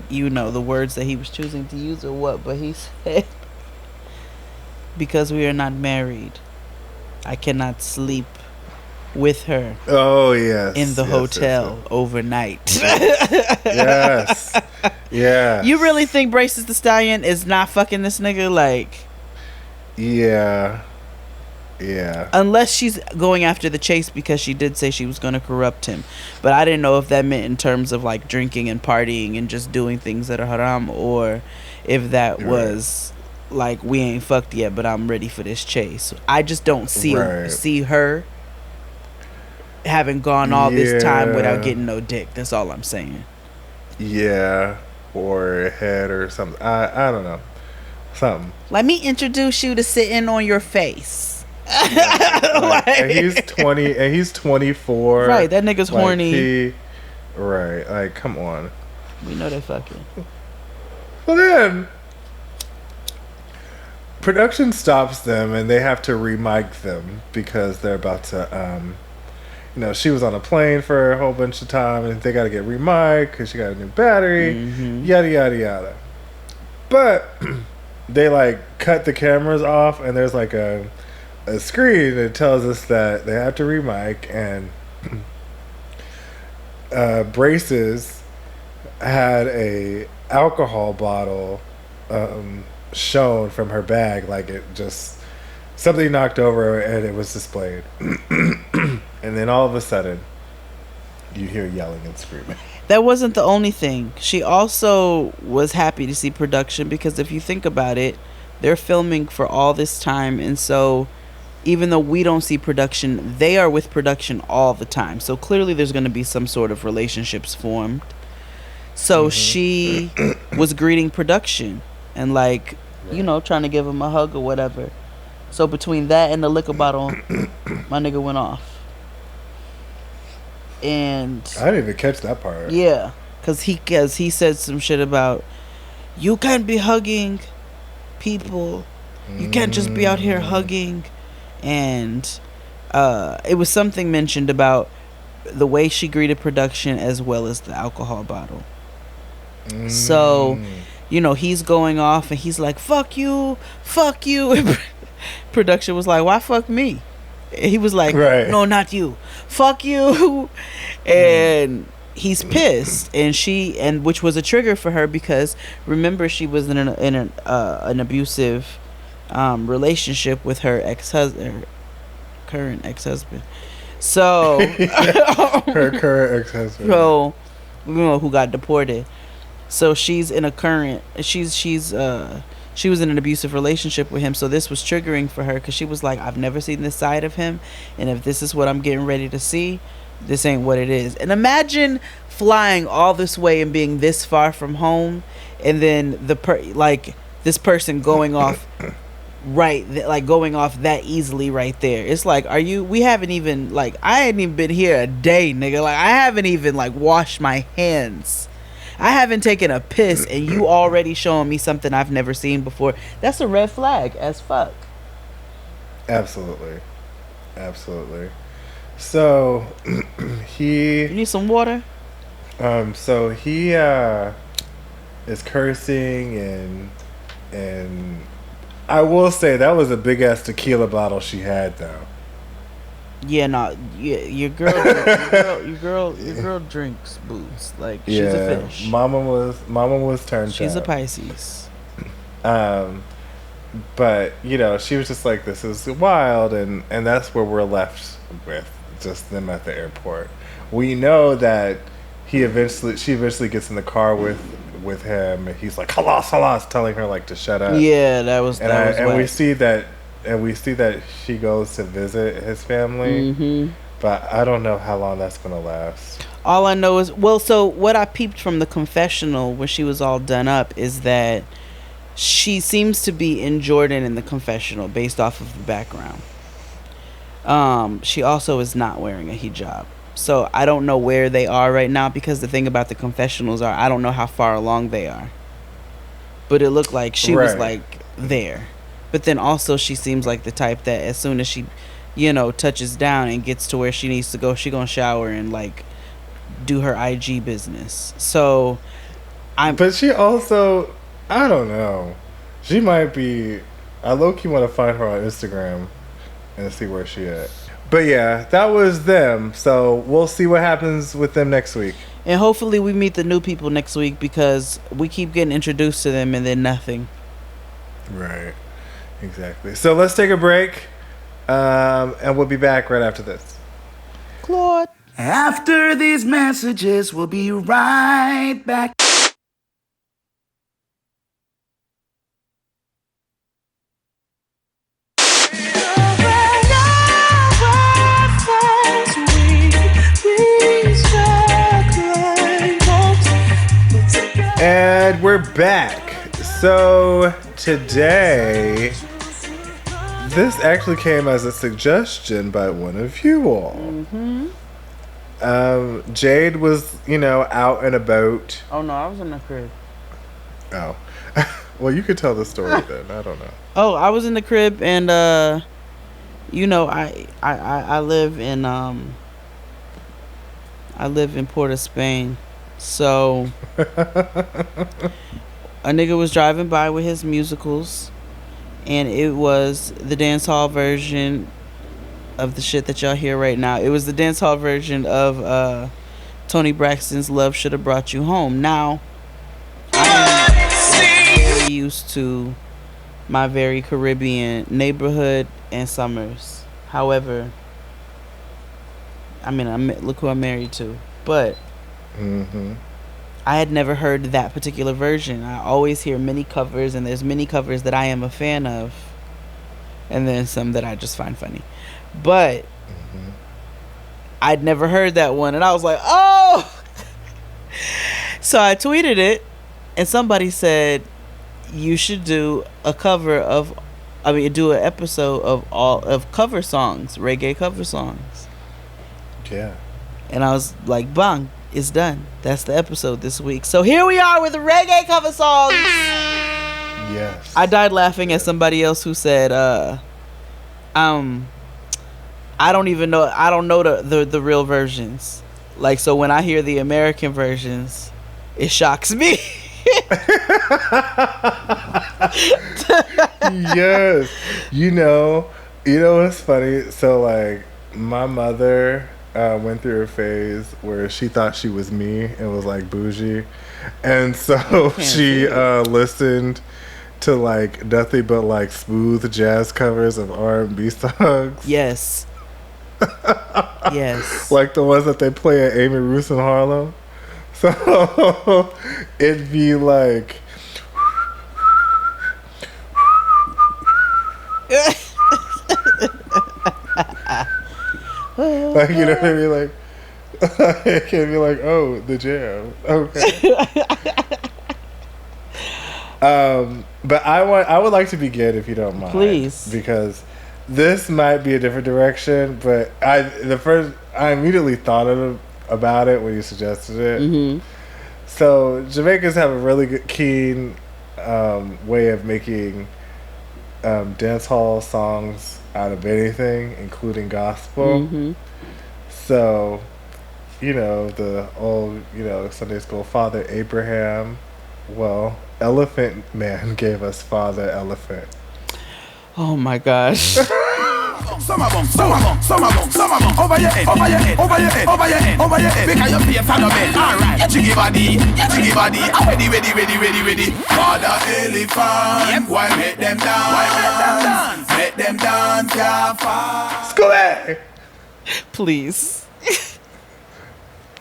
S3: you know, the words that he was choosing to use or what, but he said, because we are not married, I cannot sleep with her.
S4: Oh, yes.
S3: In the hotel overnight.
S4: Yes. Yeah.
S3: You really think Braces the Stallion is not fucking this nigga? Like,
S4: yeah.
S3: Unless she's going after the chase because she did say she was going to corrupt him. But I didn't know if that meant in terms of like drinking and partying and just doing things that are haram, or if that was like, we ain't fucked yet, but I'm ready for this chase. I just don't see her having gone all this time without getting no dick. That's all I'm saying.
S4: Yeah, or head or something. I don't know. Something.
S3: Let me introduce you to sitting on your face.
S4: And he's 20 and he's 24.
S3: Right, that nigga's horny.
S4: Right, like, come on.
S3: We know they fucking.
S4: Well, then production stops them and they have to re-mic them because they're about to she was on a plane for a whole bunch of time, and they got to get remiked because she got a new battery, yada yada yada. But they like cut the cameras off, and there's like a screen that tells us that they have to remic, and Braces had a alcohol bottle shown from her bag, like it just something knocked over and it was displayed. And then all of a sudden you hear yelling and screaming.
S3: That wasn't the only thing. She also was happy to see production, because if you think about it, they're filming for all this time, and so even though we don't see production, they are with production all the time. So clearly there's going to be some sort of relationships formed. So she was greeting production and like, trying to give him a hug or whatever. So between that and the liquor bottle, my nigga went off. And
S4: I didn't even catch that part.
S3: Yeah, because he said some shit about, you can't be hugging people. You can't just be out here hugging. And it was something mentioned about the way she greeted production as well as the alcohol bottle. So, he's going off and he's like, fuck you. And production was like, why fuck me? He was like, no, not you. Fuck you. And he's pissed. And which was a trigger for her, because remember, she was in an abusive relationship with her current ex-husband. So
S4: her current ex-husband.
S3: So, who got deported. So she's in a current. She was in an abusive relationship with him, so this was triggering for her, because she was like, I've never seen this side of him, and if this is what I'm getting ready to see, this ain't what it is. And imagine flying all this way and being this far from home, and then this person going off going off that easily right there. It's like, we haven't even, I hadn't even been here a day, nigga. I haven't even washed my hands. I haven't taken a piss, and you already showing me something I've never seen before. That's a red flag as fuck.
S4: Absolutely. So
S3: You need some water?
S4: So he is cursing, and I will say that was a big ass tequila bottle she had though.
S3: Yeah, no, your girl drinks booze. She's a fish.
S4: Mama was turned.
S3: She's a Pisces.
S4: But she was just like, this is wild, and that's where we're left with just them at the airport. We know that she eventually gets in the car with him, and he's like, halas, telling her to shut up.
S3: Yeah, that was
S4: we see that she goes to visit his family, but I don't know how long that's gonna last.
S3: All I know is, so what I peeped from the confessional when she was all done up is that she seems to be in Jordan in the confessional based off of the background. She also is not wearing a hijab. So I don't know where they are right now, because the thing about the confessionals are, I don't know how far along they are. But it looked like she was there. But then also she seems like the type that as soon as she, touches down and gets to where she needs to go, she gonna shower and do her IG business. So
S4: But she also, I don't know. She might be, I low-key want to find her on Instagram and see where she at. But yeah, that was them. So we'll see what happens with them next week.
S3: And hopefully we meet the new people next week, because we keep getting introduced to them and then nothing.
S4: Right. Exactly. So let's take a break, and we'll be back right after this.
S3: Claude.
S5: After these messages, we'll be right back.
S4: And we're back. So today, this actually came as a suggestion by one of you all. Jade was, out and about.
S3: Oh no, I was in the crib.
S4: Oh, well, you could tell the story then. I don't know.
S3: Oh, I was in the crib, and I live in I live in Port of Spain. So a nigga was driving by with his musicals, and it was the dance hall version of the shit that y'all hear right now. It was the dance hall version of Tony Braxton's Love Should Have Brought You Home. Now, I'm very used to my very Caribbean neighborhood and summers. However, I mean, look who I'm married to. But I had never heard that particular version. I always hear many covers, and there's many covers that I am a fan of, and then some that I just find funny. But I'd never heard that one, and I was like, oh! So I tweeted it, and somebody said, you should do a cover of, do an episode of cover songs, reggae cover songs.
S4: Yeah.
S3: And I was like, bang, it's done. That's the episode this week. So here we are with reggae cover songs.
S4: Yes.
S3: I died laughing at somebody else who said, I don't even know. I don't know the real versions. Like, so when I hear the American versions, it shocks me.
S4: Yes. You know what's funny? So, like, my mother went through a phase where she thought she was me and was, like, bougie. And so she listened to, like, nothing but, like, smooth jazz covers of R&B songs.
S3: Yes. Yes.
S4: Like the ones that they play at Amy Roos in Harlem. So it'd be like like, you know what I mean? Like it can be like, oh, the jam. Okay. But I would like to begin, if you don't mind.
S3: Please.
S4: Because this might be a different direction, but I immediately thought about it when you suggested it. Mm-hmm. So Jamaicans have a really good, keen way of making dance hall songs out of anything, including gospel. Mm-hmm. So, the old, Sunday school Father Abraham, Elephant Man gave us Father Elephant.
S3: Oh my gosh.
S6: Over your head, over your head, over your head, over your head, over your head. Because your face on the bed. Alright, jiggy body, ready. Father Elephant, why make them dance? Make them dance, yeah,
S4: Scooby!
S3: Please.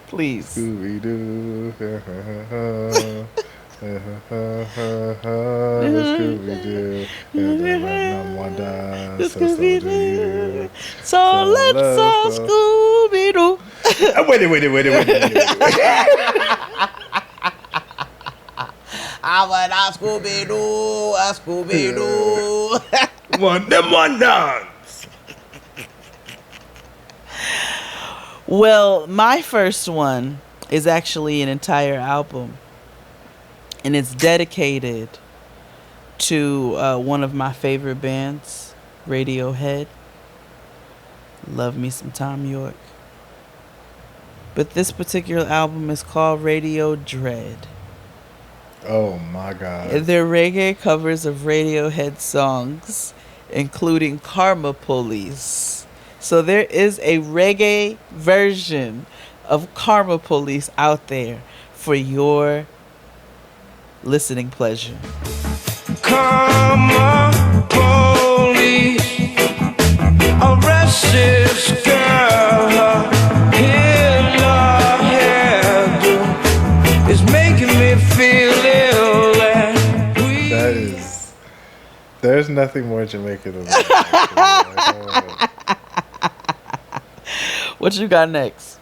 S3: Please.
S4: Scooby-Doo. Scooby-Doo. One dance, so do you.
S3: So let's all Scooby-Doo.
S4: Wait.
S3: I want a Scooby-Doo.
S4: One dance.
S3: Well, my first one is actually an entire album. And it's dedicated to one of my favorite bands, Radiohead. Love me some Tom York. But this particular album is called Radio Dread.
S4: Oh my God.
S3: They're reggae covers of Radiohead songs, including Karma Police. So there is a reggae version of Karma Police out there for your listening pleasure.
S6: Karma police, arrest this girl. Is making me feel ill.
S4: There's nothing more Jamaican than that.
S3: What you got next?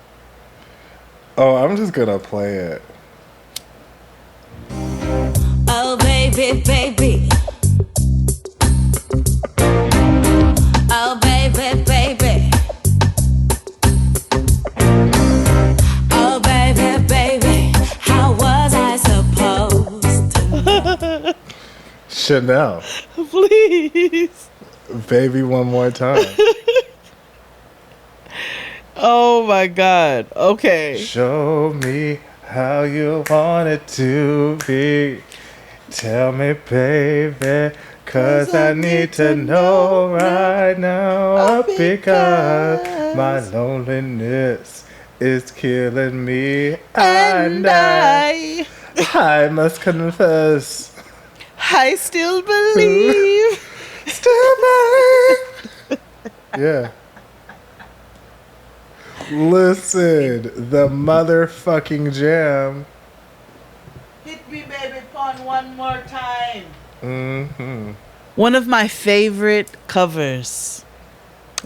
S4: Oh, I'm just gonna play it.
S7: Oh, baby, baby. Oh, baby, baby. Oh, baby, baby. How was I supposed to?
S4: Chanel.
S3: Please.
S4: Baby, one more time.
S3: Oh my God. Okay.
S4: Show me how you want it to be. Tell me, baby, 'cause I need to know right now. Because my loneliness is killing me. And I must confess.
S3: I still believe.
S4: Still believe. Yeah. Listen, the motherfucking jam.
S3: Hit me, baby, pun one more time.
S4: Mm-hmm.
S3: One of my favorite covers,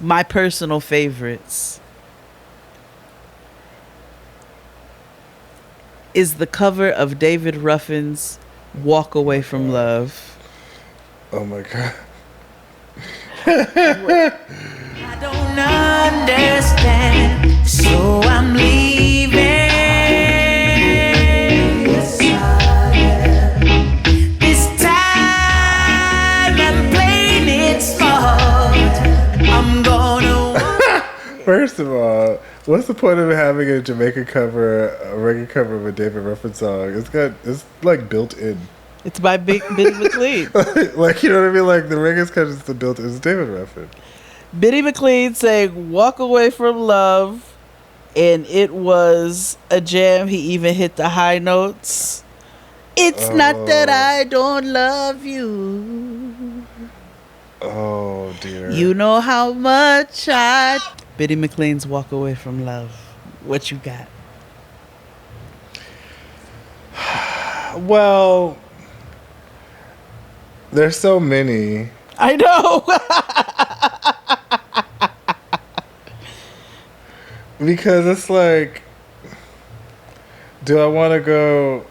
S3: my personal favorites, is the cover of David Ruffin's Walk Away from Love.
S4: Oh my God.
S7: I don't understand, so I'm leaving. Yes, I am. This time I'm playing it smart. I'm gonna.
S4: First of all, what's the point of having a Jamaican cover, a reggae cover of a David Ruffin song? It's like built in.
S3: It's by Biddy McLean.
S4: Like, you know what I mean? Like, the reggae's kind of just built in. It's David Ruffin.
S3: Biddy McLean sang Walk Away from Love, and it was a jam. He even hit the high notes. It's not that I don't love you.
S4: Oh, dear.
S3: You know how much I... Biddy McLean's Walk Away from Love. What you got?
S4: Well, there's so many.
S3: I know.
S4: Because it's like, do I want to go...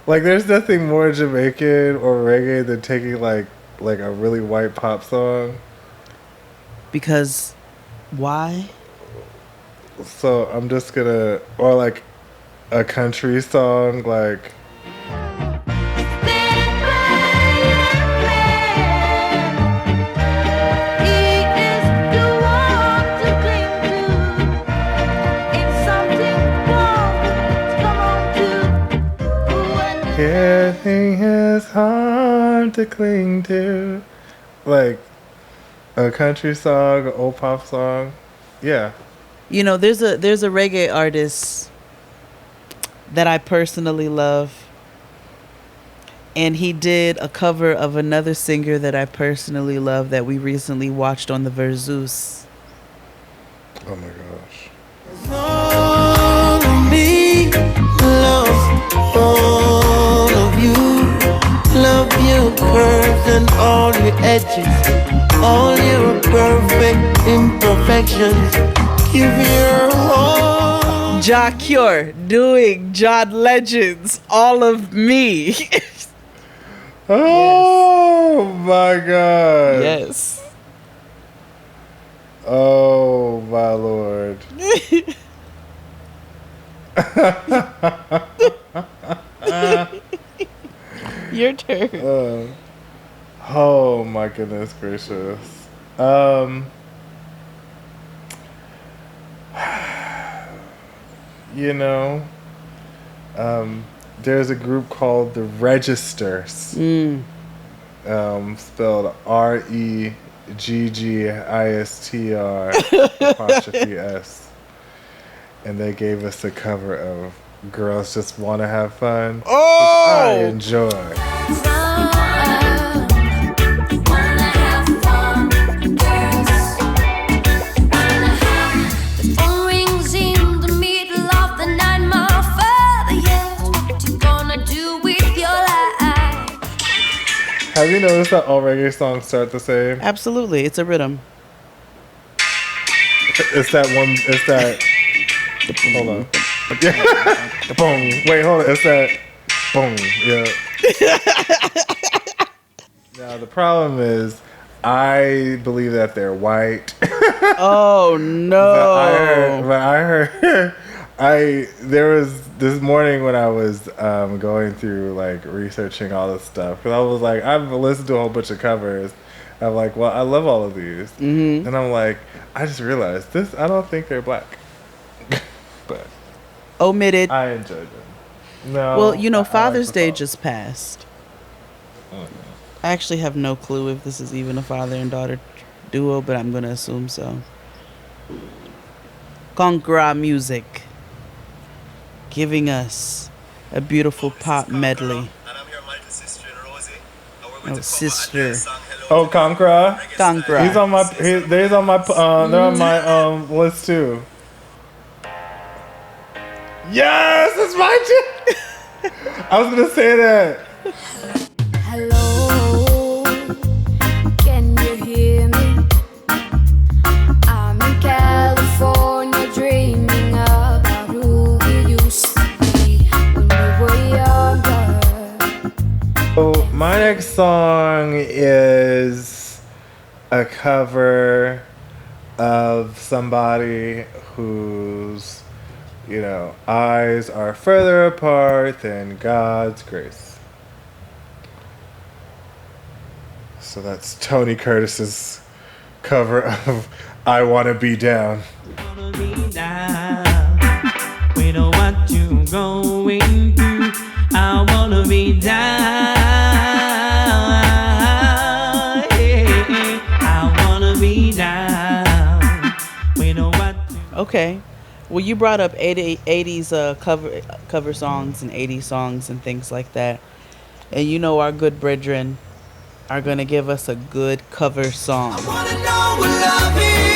S4: Like, there's nothing more Jamaican or reggae than taking, like a really white pop song.
S3: Because why?
S4: So I'm just gonna... Or, like, a country song, like... Everything is hard to cling to. Like a country song, an old pop song. Yeah.
S3: You know, there's a reggae artist that I personally love. And he did a cover of another singer that I personally love that we recently watched on the Versus.
S4: Oh my gosh.
S8: All of me, love all of you. Love your curves and all your edges, all your perfect imperfections. Give your all.
S3: Ja Cure doing John Legend's All of Me.
S4: Oh my God.
S3: Yes.
S4: Oh my Lord.
S3: Your turn.
S4: Oh my goodness gracious. You know, there's a group called the Registers. Spelled REGGISTR apostrophe S. And they gave us a cover of Girls Just Wanna Have Fun.
S3: Oh!
S4: Which I enjoy. Have you noticed that all reggae songs start the same?
S3: Absolutely. It's a rhythm.
S4: It's that one. It's that. Hold on. Yeah. Boom. Wait, hold on. It's that. Boom. Yeah. Now the problem is, I believe that they're white.
S3: Oh no!
S4: But I heard. There was this morning when I was going through like researching all this stuff, because I was like, I've listened to a whole bunch of covers, I'm like, well, I love all of these. Mm-hmm. And I'm like, I just realized this, I don't think they're black. But
S3: omitted.
S4: I enjoyed them. No.
S3: Well, you know, Father's
S4: like
S3: Day just passed. I actually have no clue if this is even a father and daughter duo, but I'm going to assume so. Congra Music giving us a beautiful pop medley. Oh, sister.
S4: Oh, Congra.
S3: Congra.
S4: He's on my. They're on my list too. Yes, it's my shit. I was gonna say that.
S9: Hello, can you hear me? I'm in California dreaming about who we used to be when we were younger.
S4: So my next song is a cover of somebody whose, you know, eyes are further apart than God's grace. So that's Tony Curtis's cover of I Wanna Be Down.
S8: We know what you're going through. I wanna be down. Yeah, I wanna be down. We know what.
S3: Okay. Well, you brought up 80s cover songs and 80s songs and things like that. And you know our good brethren are going to give us a good cover song.
S6: I wanna know what love is.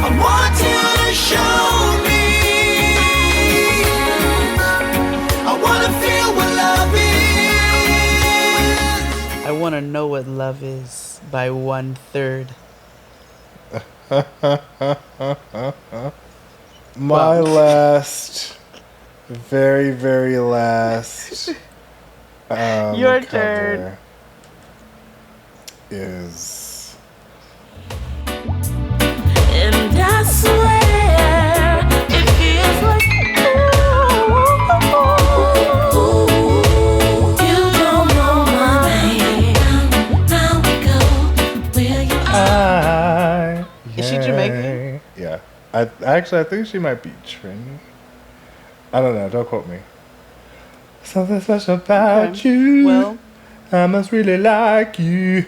S6: I want you to show me. I wanna feel what love is.
S3: I want to know what love is by 1/3.
S4: My last, very, very last
S3: Your
S4: cover
S3: turn.
S4: is
S9: And I swear it feels like you don't know my name. Now we go where you are.
S3: Is she Jamaican?
S4: Yeah. I think she might be Trini. I don't know. Don't quote me. Something special about you.
S3: Well,
S4: I must really like you.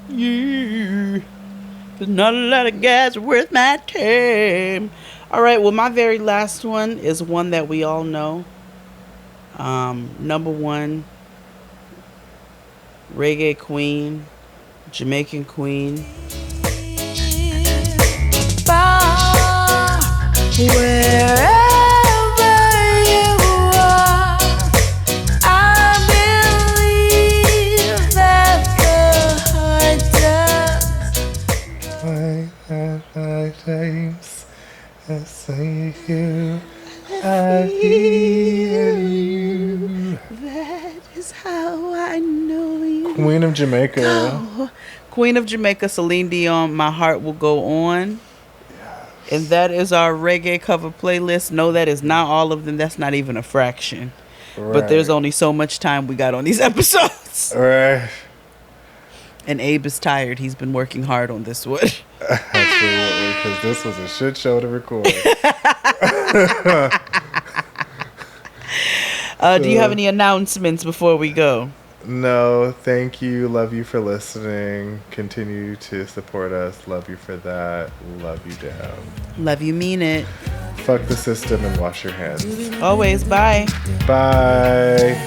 S3: you. There's not a lot of guys worth my time. All right. Well, my very last one is one that we all know. Number one, reggae queen, Jamaican queen.
S9: Wherever you are, I believe that the heart does.
S4: I see you. I hear you.
S3: That is how I know you.
S4: Queen of Jamaica.
S3: Oh, Queen of Jamaica, Celine Dion, My Heart Will Go On. And that is our reggae cover playlist. No, that is not all of them. That's not even a fraction.
S4: Right.
S3: But there's only so much time we got on these episodes.
S4: Right.
S3: And Abe is tired. He's been working hard on this one.
S4: Absolutely, because this was a shit show to record.
S3: Do you have any announcements before we go?
S4: No, thank you. Love you for listening. Continue to support us. Love you for that. Love you down.
S3: Love you, mean it.
S4: Fuck the system and wash your hands.
S3: Always. Bye.
S4: Bye.